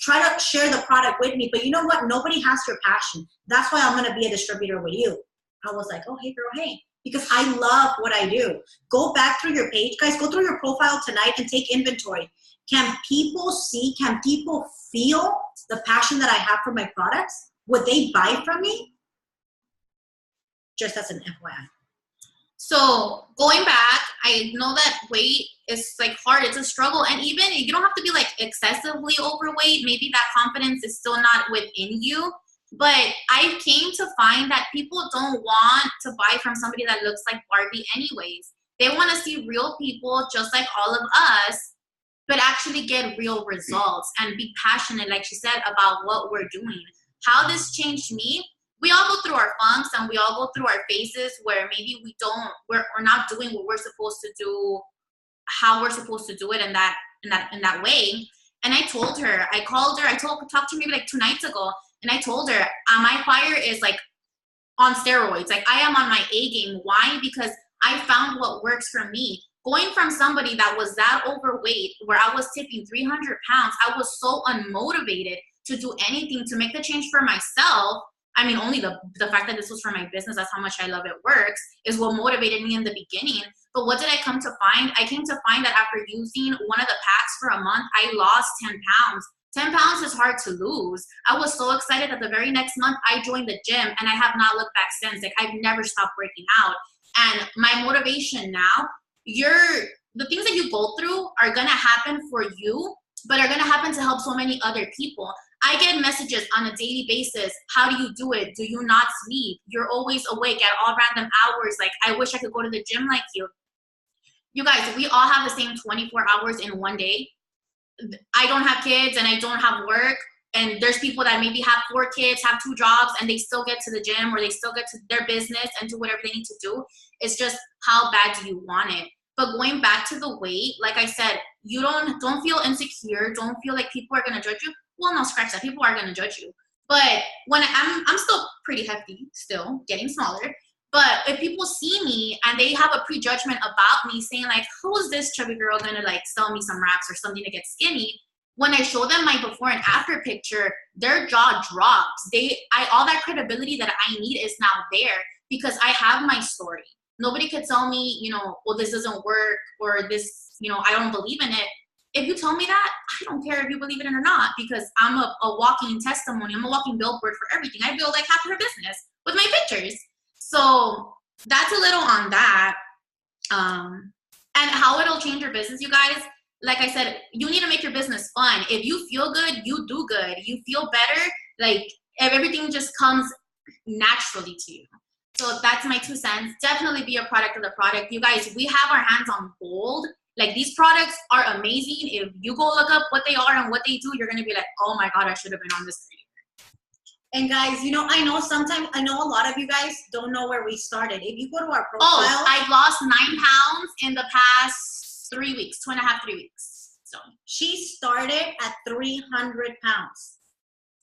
try to share the product with me, but you know what? Nobody has your passion. That's why I'm gonna be a distributor with you. I was like, oh, hey girl, hey. Because I love what I do. Go back through your page, guys, go through your profile tonight and take inventory. Can people see, can people feel the passion that I have for my products? Would they buy from me? Just as an FYI. So going back, I know that weight is like hard. It's a struggle. And even you don't have to be like excessively overweight. Maybe that confidence is still not within you. But I came to find that people don't want to buy from somebody that looks like Barbie anyways. They want to see real people just like all of us, but actually get real results and be passionate, like she said, about what we're doing. How this changed me, we all go through our funks and we all go through our phases where maybe we're not doing what we're supposed to do, how we're supposed to do it in that way. And I told her, I called her, talked to her maybe like 2 nights ago, and I told her, my fire is like on steroids. Like, I am on my A game. Why? Because I found what works for me. Going from somebody that was that overweight, where I was tipping 300 pounds, I was so unmotivated to do anything to make the change for myself. I mean, only the fact that this was for my business, that's how much I love it works, is what motivated me in the beginning. But what did I come to find? I came to find that after using one of the packs for a month, I lost 10 pounds. 10 pounds is hard to lose. I was so excited that the very next month I joined the gym, and I have not looked back since. Like, I've never stopped working out. And my motivation now, the things that you go through are gonna happen for you, but are gonna happen to help so many other people. I get messages on a daily basis. How do you do it? Do you not sleep? You're always awake at all random hours. Like, I wish I could go to the gym like you. You guys, we all have the same 24 hours in one day. I don't have kids and I don't have work, and there's people that maybe have 4 kids, have 2 jobs, and they still get to the gym or they still get to their business and do whatever they need to do. It's just, how bad do you want it? But going back to the weight, like I said, you don't feel insecure. Don't feel like people are gonna judge you. Well, no, scratch that. People are gonna judge you. But when I'm still pretty hefty, still getting smaller. But if people see me and they have a prejudgment about me, saying like, who is this chubby girl gonna like sell me some wraps or something to get skinny? When I show them my before and after picture, their jaw drops. All that credibility that I need is now there because I have my story. Nobody could tell me, well, this doesn't work, or this, I don't believe in it. If you tell me that, I don't care if you believe it or not, because I'm a walking testimony. I'm a walking billboard for everything. I build like half of her business with my pictures. So that's a little on that. And how it'll change your business, you guys. Like I said, you need to make your business fun. If you feel good, you do good. You feel better, like everything just comes naturally to you. So that's my 2 cents. Definitely be a product of the product. You guys, we have our hands on gold. Like, these products are amazing. If you go look up what they are and what they do, you're going to be like, oh my God, I should have been on this video. And guys, you know, I know a lot of you guys don't know where we started. If you go to our profile. Oh, I lost 9 pounds in the past 3 weeks, 2.5, 3 weeks. So she started at 300 pounds.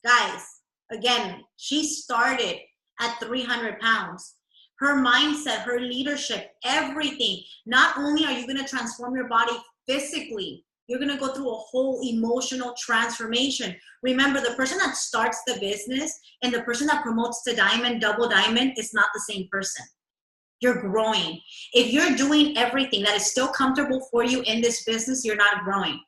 Guys, again, she started at 300 pounds. Her mindset, her leadership, everything. Not only are you going to transform your body physically, you're going to go through a whole emotional transformation. Remember, the person that starts the business and the person that promotes the diamond, double diamond, is not the same person. You're growing. If you're doing everything that is still comfortable for you in this business, you're not growing.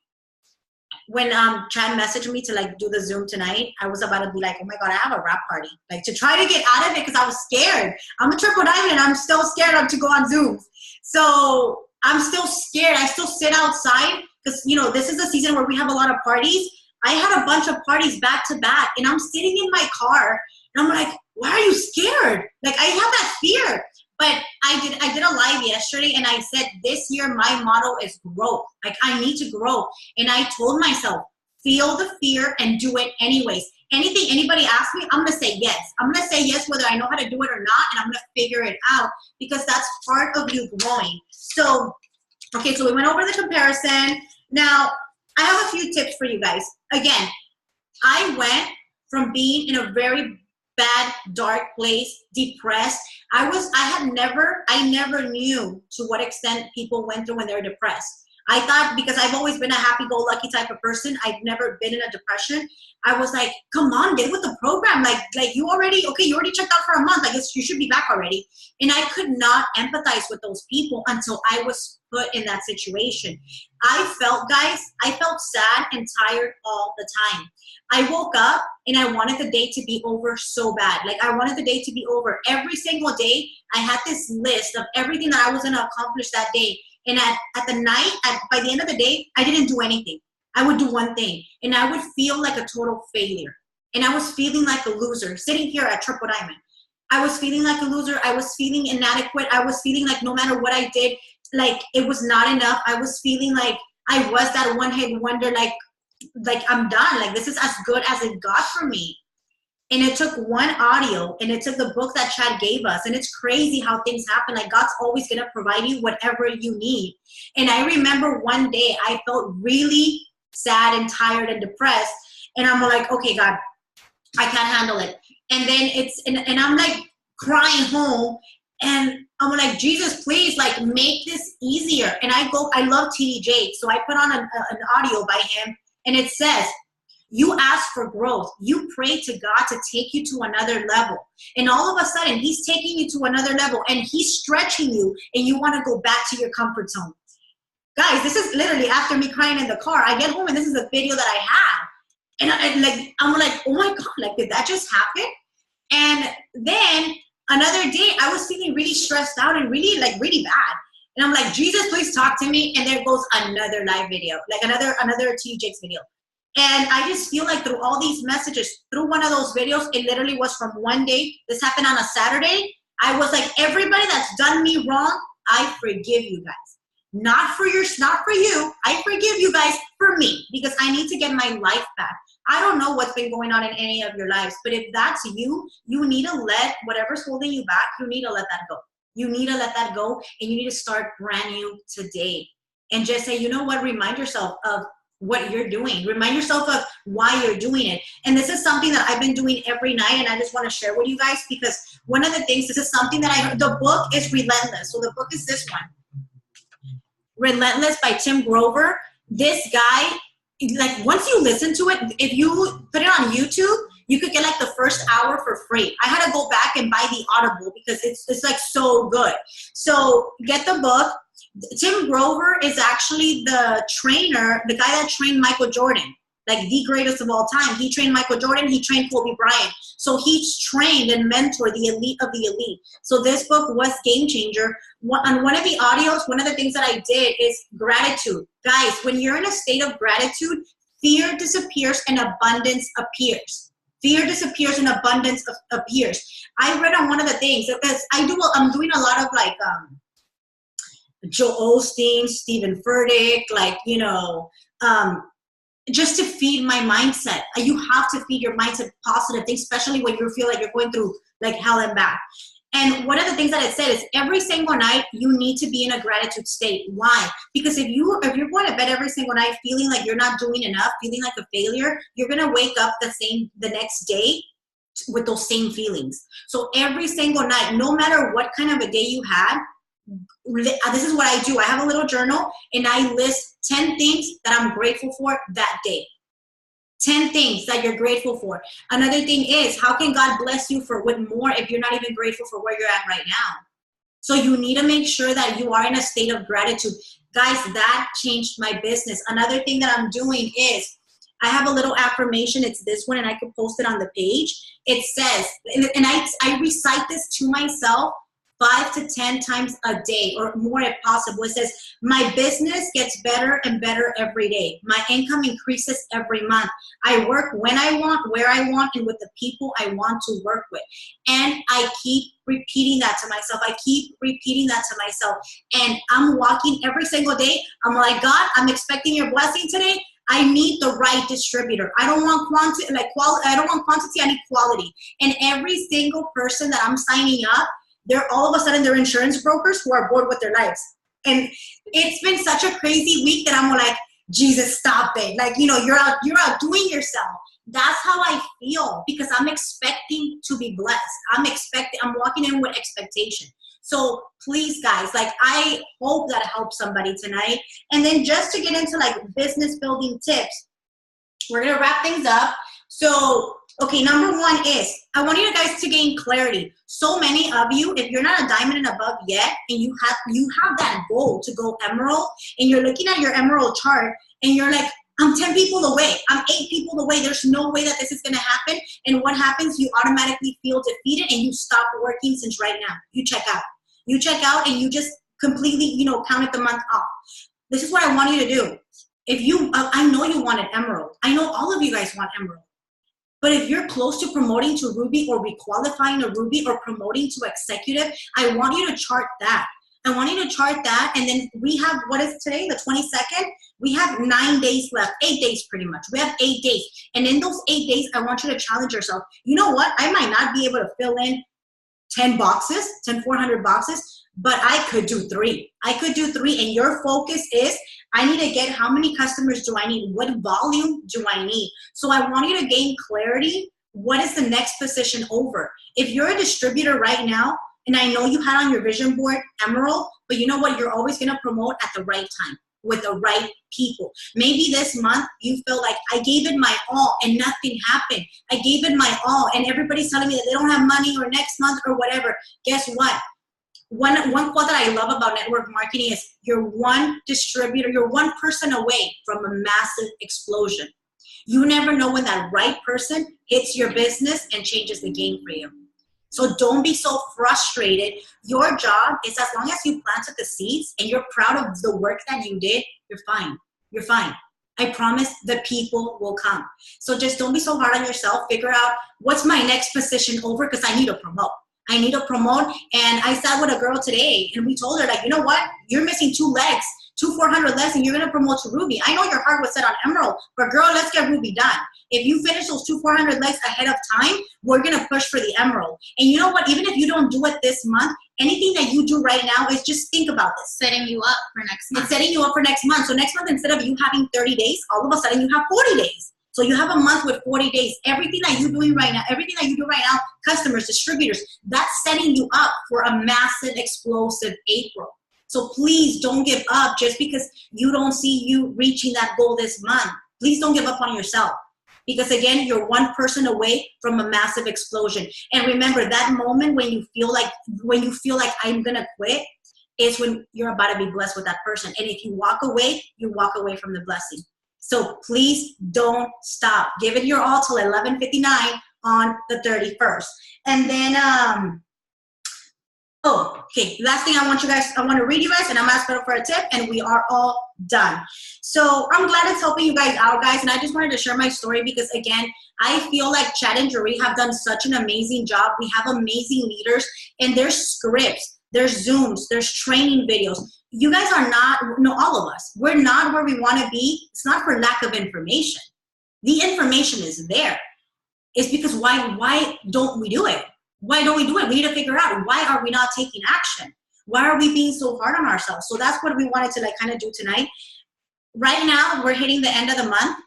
When Chad messaged me to like do the Zoom tonight, I was about to be like, oh my God, I have a wrap party. Like, to try to get out of it because I was scared. I'm a triple diamond and I'm still scared to go on Zooms. So I'm still scared. I still sit outside because, you know, this is a season where we have a lot of parties. I had a bunch of parties back to back and I'm sitting in my car and I'm like, why are you scared? Like, I have that fear. But I did a live yesterday and I said, this year my motto is growth. Like, I need to grow. And I told myself, feel the fear and do it anyways. Anything anybody asks me, I'm going to say yes. I'm going to say yes whether I know how to do it or not, and I'm going to figure it out because that's part of you growing. So, okay, so we went over the comparison. Now, I have a few tips for you guys. Again, I went from being in a very bad, dark place, depressed. I never knew to what extent people went through when they're depressed. I thought, because I've always been a happy-go-lucky type of person, I've never been in a depression. I was like, come on, get with the program. Like you already checked out for a month. I guess you should be back already. And I could not empathize with those people until I was put in that situation. I felt sad and tired all the time. I woke up and I wanted the day to be over so bad. Like, I wanted the day to be over. Every single day, I had this list of everything that I was going to accomplish that day. And at the night, by the end of the day, I didn't do anything. I would do one thing, and I would feel like a total failure. And I was feeling like a loser sitting here at Triple Diamond. I was feeling like a loser. I was feeling inadequate. I was feeling like no matter what I did, like it was not enough. I was feeling like I was that one-hit wonder, like I'm done. Like, this is as good as it got for me. And it took one audio, and it took the book that Chad gave us. And it's crazy how things happen. Like, God's always going to provide you whatever you need. And I remember one day I felt really sad and tired and depressed. And I'm like, okay, God, I can't handle it. And then and I'm like crying home. And I'm like, Jesus, please, like, make this easier. And I love T.D. Jakes. So I put on an audio by him. And it says, you ask for growth. You pray to God to take you to another level. And all of a sudden, he's taking you to another level. And he's stretching you. And you want to go back to your comfort zone. Guys, this is literally after me crying in the car. I get home and this is a video that I have. And I'm like, oh my God, like, did that just happen? And then another day, I was feeling really stressed out and really bad. And I'm like, Jesus, please talk to me. And there goes another live video, like another T. Jakes video. And I just feel like through all these messages, through one of those videos, it literally was from one day. This happened on a Saturday. I was like, everybody that's done me wrong, I forgive you guys. Not for you. I forgive you guys for me, because I need to get my life back. I don't know what's been going on in any of your lives, but if that's you, you need to let whatever's holding you back, you need to let that go. You need to let that go, and you need to start brand new today. And just say, you know what, remind yourself of what you're doing. Remind yourself of why you're doing it. And this is something that I've been doing every night, and I just want to share with you guys, because one of the things, this is something that the book is Relentless. So the book is this one, Relentless by Tim Grover. This guy, like, once you listen to it, if you put it on YouTube, you could get like the first hour for free. I had to go back and buy the Audible because it's like so good. So get the book. Tim Grover is actually the trainer, the guy that trained Michael Jordan, like the greatest of all time. He trained Michael Jordan. He trained Kobe Bryant. So he's trained and mentored the elite of the elite. So this book was game changer. On one of the audios, one of the things that I did is gratitude. Guys, when you're in a state of gratitude, fear disappears and abundance appears. Fear disappears and abundance appears. I read on one of the things, because I'm doing a lot of like Joel Osteen, Stephen Furtick, like, just to feed my mindset. You have to feed your mindset positive things, especially when you feel like you're going through like hell and back. And one of the things that it said is every single night you need to be in a gratitude state. Why? Because if you're going to bed every single night feeling like you're not doing enough, feeling like a failure, you're going to wake up the next day with those same feelings. So every single night, no matter what kind of a day you had, this is what I do. I have a little journal and I list 10 things that I'm grateful for that day. 10 things that you're grateful for. Another thing is, how can God bless you with more if you're not even grateful for where you're at right now? So you need to make sure that you are in a state of gratitude. Guys, that changed my business. Another thing that I'm doing is, I have a little affirmation. It's this one, and I could post it on the page. It says, and I recite this to myself 5 to 10 times a day or more if possible. It says, my business gets better and better every day. My income increases every month. I work when I want, where I want, and with the people I want to work with. And I keep repeating that to myself. I keep repeating that to myself. And I'm walking every single day. I'm like, God, I'm expecting your blessing today. I need the right distributor. I don't want quantity, I don't want quantity, I need quality. And every single person that I'm signing up, they're all of a sudden they're insurance brokers who are bored with their lives. And it's been such a crazy week that I'm like, Jesus, stop it. Like, you're outdoing yourself. That's how I feel because I'm expecting to be blessed. I'm walking in with expectation. So please, guys, I hope that helps somebody tonight. And then just to get into business building tips, we're going to wrap things up. So, okay, number one is I want you guys to gain clarity. So many of you, if you're not a diamond and above yet, and you have that goal to go emerald, and you're looking at your emerald chart, and you're like, I'm 10 people away. I'm 8 people away. There's no way that this is going to happen. And what happens? You automatically feel defeated, and you stop working since right now. You check out. You check out, and you just completely, counted the month off. This is what I want you to do. I know you want an emerald. I know all of you guys want emerald. But if you're close to promoting to Ruby or requalifying a Ruby or promoting to executive, I want you to chart that. I want you to chart that. And then we have, what is today? The 22nd? We have 9 days left, 8 days pretty much. We have 8 days. And in those 8 days, I want you to challenge yourself. You know what? I might not be able to fill in 10 boxes, 400 boxes, but I could do 3. I could do 3. And your focus is, I need to get how many customers do I need? What volume do I need? So I want you to gain clarity. What is the next position over? If you're a distributor right now, and I know you had on your vision board Emerald, but you know what? You're always going to promote at the right time with the right people. Maybe this month you feel like I gave it my all and nothing happened. I gave it my all and everybody's telling me that they don't have money or next month or whatever. Guess what? One quote that I love about network marketing is you're one distributor, you're one person away from a massive explosion. You never know when that right person hits your business and changes the game for you. So don't be so frustrated. Your job is, as long as you planted the seeds and you're proud of the work that you did, you're fine. You're fine. I promise the people will come. So just don't be so hard on yourself. Figure out what's my next position over because I need to promote. I need to promote. And I sat with a girl today and we told her, like, you know what? You're missing 2 legs, 400 legs, and you're going to promote to Ruby. I know your heart was set on Emerald, but girl, let's get Ruby done. If you finish those 400 legs ahead of time, we're going to push for the Emerald. And you know what? Even if you don't do it this month, anything that you do right now is just think about this. Setting you up for next month. It's setting you up for next month. So next month, instead of you having 30 days, all of a sudden you have 40 days. So you have a month with 40 days. Everything that you're doing right now, customers, distributors, that's setting you up for a massive, explosive April. So please don't give up just because you don't see you reaching that goal this month. Please don't give up on yourself. Because again, you're one person away from a massive explosion. And remember, that moment when you feel like I'm gonna quit is when you're about to be blessed with that person. And if you walk away from the blessing. So please don't stop. Give it your all till 11:59 on the 31st. And then last thing I want to read you guys, and I'm asking for a tip, and we are all done. So I'm glad it's helping you guys out, guys, and I just wanted to share my story because, again, I feel like Chad and Jory have done such an amazing job. We have amazing leaders, and there's scripts, there's Zooms, there's training videos. you guys are not, no, all of us, we're not where we want to be. It's not for lack of information. The information is there. It's because why don't we do it? Why don't we do it? We need to figure out, why are we not taking action? Why are we being so hard on ourselves? So that's what we wanted to like kind of do tonight. Right now, we're hitting the end of the month,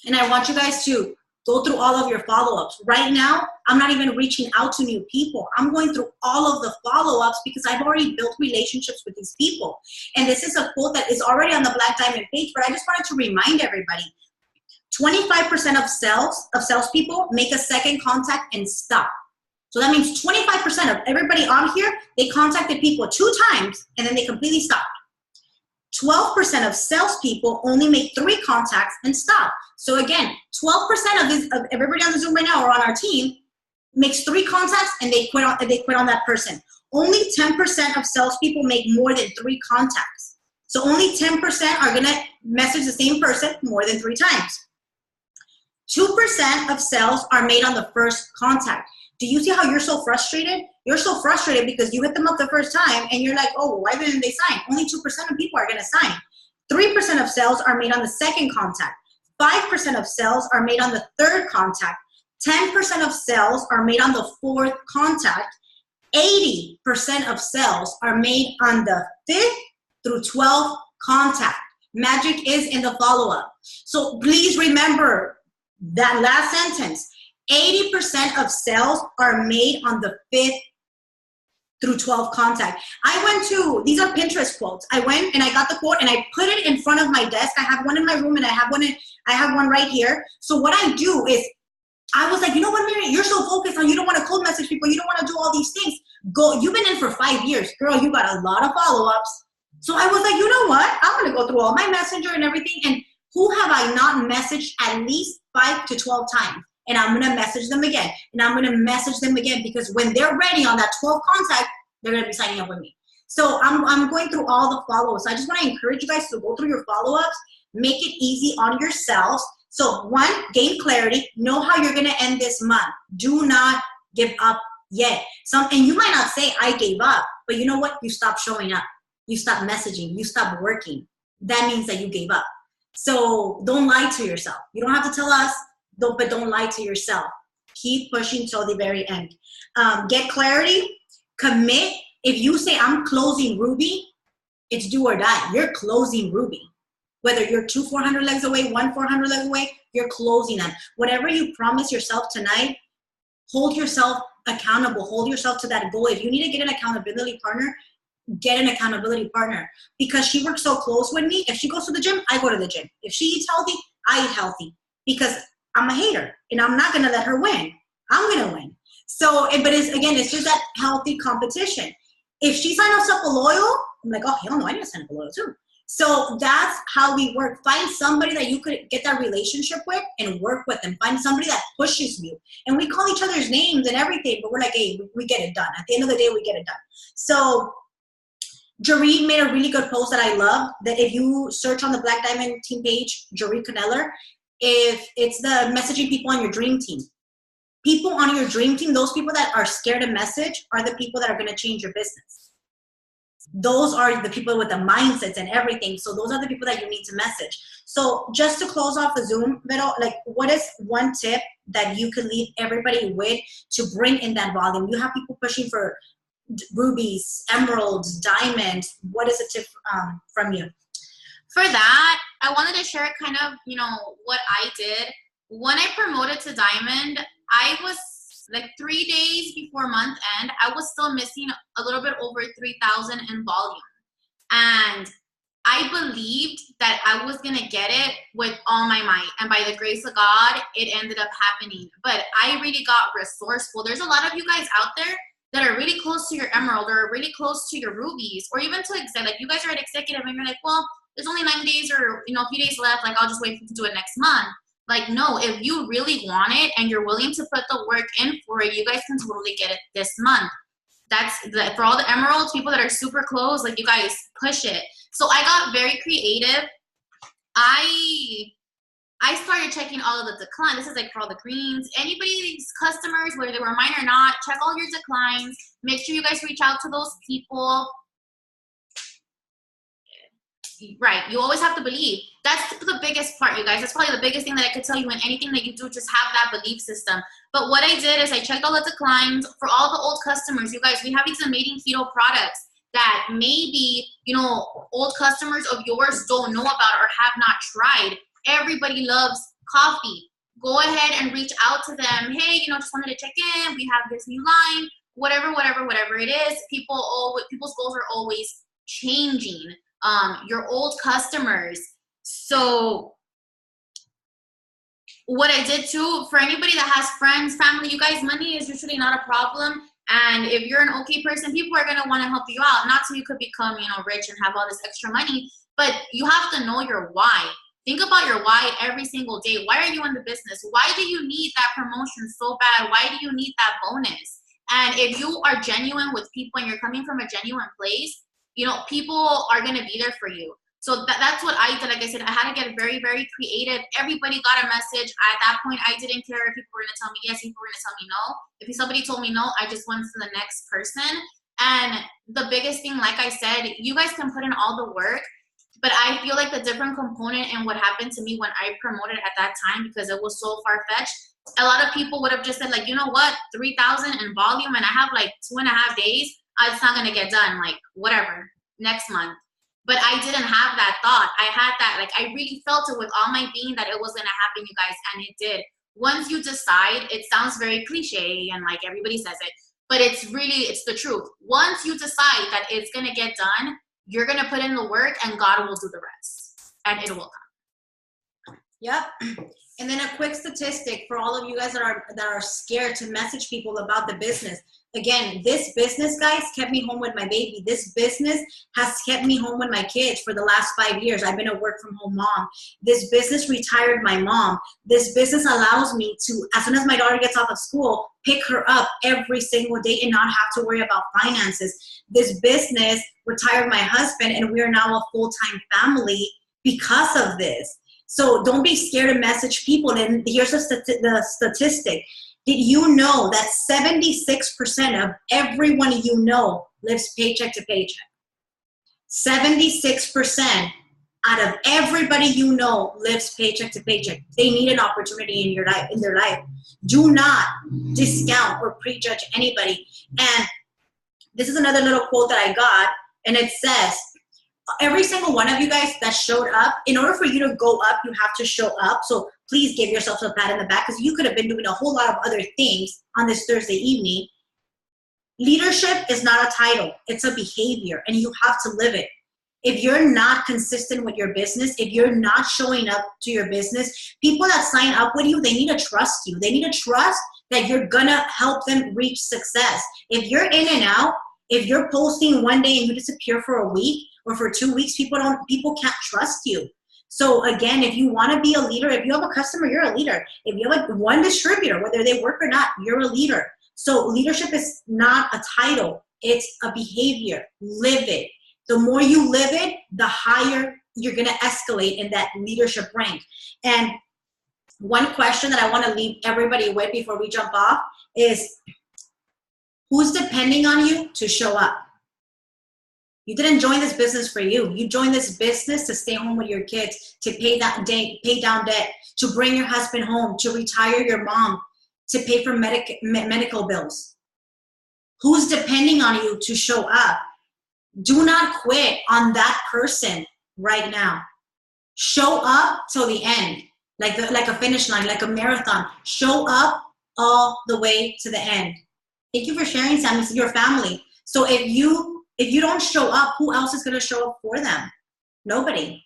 and I want you guys to go through all of your follow-ups. Right now, I'm not even reaching out to new people. I'm going through all of the follow-ups because I've already built relationships with these people. And this is a quote that is already on the Black Diamond page, but I just wanted to remind everybody, 25% of salespeople make a second contact and stop. So that means 25% of everybody on here, they contacted people 2 times and then they completely stopped. 12% of salespeople only make 3 contacts and stop. So again, 12% of everybody on the Zoom right now or on our team makes 3 contacts and they quit on that person. Only 10% of salespeople make more than 3 contacts. So only 10% are gonna message the same person more than 3 times. 2% of sales are made on the first contact. Do you see how you're so frustrated? You're so frustrated because you hit them up the first time and you're like, oh, well, why didn't they sign? Only 2% of people are gonna sign. 3% of sales are made on the second contact. 5% of sales are made on the third contact. 10% of sales are made on the 4th contact. 80% of sales are made on the 5th through 12th contact. Magic is in the follow-up. So please remember that last sentence. 80% of sales are made on the 5th through 12th contact. I went to, these are Pinterest quotes. I went and I got the quote and I put it in front of my desk. I have one in my room and I have one right here. So what I do is, I was like, you know what, Mary, you're so focused on, you don't want to cold message people, you don't want to do all these things. Go, you've been in for 5 years. Girl, you got a lot of follow-ups. So I was like, you know what? I'm going to go through all my messenger and everything. And who have I not messaged at least 5 to 12 times? And I'm going to message them again. And I'm going to message them again because when they're ready on that 12th contact, they're going to be signing up with me. So I'm going through all the follow-ups. I just want to encourage you guys to go through your follow-ups. Make it easy on yourselves. So 1, gain clarity. Know how you're going to end this month. Do not give up yet. And you might not say, I gave up. But you know what? You stopped showing up. You stopped messaging. You stopped working. That means that you gave up. So don't lie to yourself. You don't have to tell us. But don't lie to yourself. Keep pushing till the very end. Get clarity. Commit. If you say, I'm closing Ruby, it's do or die. You're closing Ruby. Whether you're 2 400 legs away, 1 400 legs away, you're closing them. Whatever you promise yourself tonight, hold yourself accountable. Hold yourself to that goal. If you need to get an accountability partner, get an accountability partner. Because she works so close with me. If she goes to the gym, I go to the gym. If she eats healthy, I eat healthy. Because I'm a hater and I'm not gonna let her win. I'm gonna win. So, but it's just that healthy competition. If she signs up for loyal, I'm like, oh, hell no, I need to sign up for loyal too. So that's how we work. Find somebody that you could get that relationship with and work with them. Find somebody that pushes you. And we call each other's names and everything, but we're like, hey, we get it done. At the end of the day, we get it done. So Jaree made a really good post that I love, that if you search on the Black Diamond team page, Jaree Caneller, if it's the messaging people on your dream team. People on your dream team, those people that are scared to message are the people that are going to change your business. Those are the people with the mindsets and everything. So those are the people that you need to message. So just to close off the Zoom video, like what is one tip that you could leave everybody with to bring in that volume? You have people pushing for rubies, emeralds, diamonds. What is a tip from you? For that, I wanted to share kind of, what I did. When I promoted to Diamond, I was like 3 days before month end, I was still missing a little bit over 3,000 in volume. And I believed that I was going to get it with all my might. And by the grace of God, it ended up happening. But I really got resourceful. There's a lot of you guys out there that are really close to your emerald or really close to your rubies, or even to like you guys are an executive and you're like, well, there's only 9 days or a few days left, like I'll just wait to do it next month. Like, no, if you really want it and you're willing to put the work in for it, you guys can totally get it this month. For all the emeralds, people that are super close, like you guys push it. So I got very creative. I started checking all of the declines. This is like for all the greens. Anybody's customers, whether they were mine or not, check all your declines. Make sure you guys reach out to those people. Right. You always have to believe. That's the biggest part, you guys. That's probably the biggest thing that I could tell you in anything that you do, just have that belief system. But what I did is I checked all the declines for all the old customers. You guys, we have these amazing keto products that maybe, you know, old customers of yours don't know about or have not tried. Everybody loves coffee. Go ahead and reach out to them. Hey, you know, just wanted to check in. We have this new line, whatever it is. People's goals are always changing. Your old customers. So what I did too, for anybody that has friends, family, you guys, money is usually not a problem. And if you're an okay person, people are going to want to help you out. Not so you could become, you know, rich and have all this extra money, but you have to know your why. Think about your why every single day. Why are you in the business? Why do you need that promotion so bad? Why do you need that bonus? And if you are genuine with people and you're coming from a genuine place, you know, people are going to be there for you. So that's what I did. Like I said, I had to get very, very creative. Everybody got a message. At that point, I didn't care if people were going to tell me yes, people were going to tell me no. If somebody told me no, I just went to the next person. And the biggest thing, like I said, you guys can put in all the work, but I feel like the different component in what happened to me when I promoted at that time, because it was so far-fetched, a lot of people would have just said, like, you know what, 3,000 in volume, and I have like 2.5 days. It's not going to get done, like, whatever, next month. But I didn't have that thought. I had that, like, I really felt it with all my being that it was going to happen, you guys, and it did. Once you decide, it sounds very cliche and like everybody says it, but it's the truth. Once you decide that it's going to get done, you're going to put in the work and God will do the rest, and it will come. Yep. And then a quick statistic for all of you guys that are scared to message people about the business. Again, this business, guys, kept me home with my baby. This business has kept me home with my kids for the last 5 years. I've been a work from home mom. This business retired my mom. This business allows me to, as soon as my daughter gets off of school, pick her up every single day and not have to worry about finances. This business retired my husband, and we are now a full-time family because of this. So don't be scared to message people. And here's the statistic. Did you know that 76% of everyone you know lives paycheck to paycheck? 76% out of everybody you know lives paycheck to paycheck. They need an opportunity in their life. Do not discount or prejudge anybody. And this is another little quote that I got, and it says, every single one of you guys that showed up, in order for you to go up, you have to show up. So please give yourself a pat in the back, because you could have been doing a whole lot of other things on this Thursday evening. Leadership is not a title. It's a behavior, and you have to live it. If you're not consistent with your business, if you're not showing up to your business, people that sign up with you, they need to trust you. They need to trust that you're going to help them reach success. If you're in and out, if you're posting one day and you disappear for a week or for 2 weeks, people can't trust you. So again, if you want to be a leader, if you have a customer, you're a leader. If you have one distributor, whether they work or not, you're a leader. So leadership is not a title. It's a behavior. Live it. The more you live it, the higher you're going to escalate in that leadership rank. And one question that I want to leave everybody with before we jump off is, who's depending on you to show up? You didn't join this business for you. You joined this business to stay home with your kids, to pay down debt, to bring your husband home, to retire your mom, to pay for medical bills. Who's depending on you to show up? Do not quit on that person right now. Show up till the end, like a finish line, like a marathon. Show up all the way to the end. Thank you for sharing, Sam. This is your family. So if you don't show up, who else is going to show up for them? Nobody.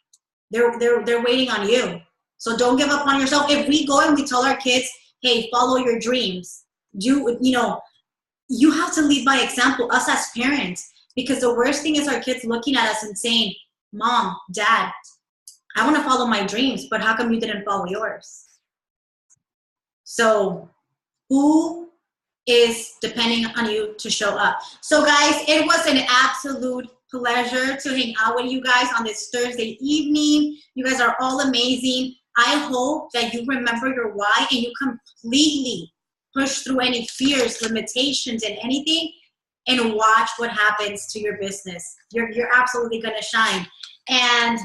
They're waiting on you. So don't give up on yourself. If we go and we tell our kids, hey, follow your dreams, you have to lead by example, us as parents, because the worst thing is our kids looking at us and saying, Mom, Dad, I want to follow my dreams, but how come you didn't follow yours? So who is depending on you to show up? So guys, it was an absolute pleasure to hang out with you guys on this Thursday evening. You guys are all amazing. I hope that you remember your why and you completely push through any fears, limitations, and anything, and watch what happens to your business. You're absolutely gonna shine. And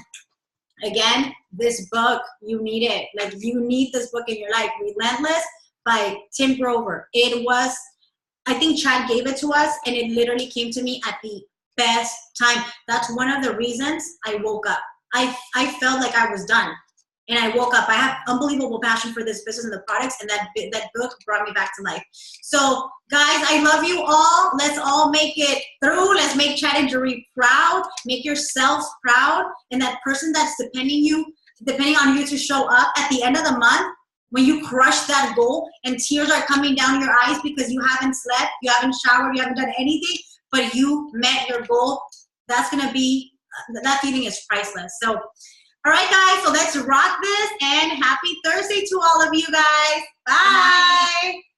again, this book, you need it. Like, you need this book in your life. Relentless by Tim Grover. It was, I think Chad gave it to us, and it literally came to me at the best time. That's one of the reasons I woke up. I felt like I was done, and I woke up. I have unbelievable passion for this business and the products, and that book brought me back to life. So, guys, I love you all. Let's all make it through. Let's make Chad and Jeree proud. Make yourselves proud, and that person that's depending on you to show up at the end of the month, when you crush that goal and tears are coming down your eyes because you haven't slept, you haven't showered, you haven't done anything, but you met your goal, that's going to be, that feeling is priceless. So, all right, guys, so let's rock this, and happy Thursday to all of you guys. Bye.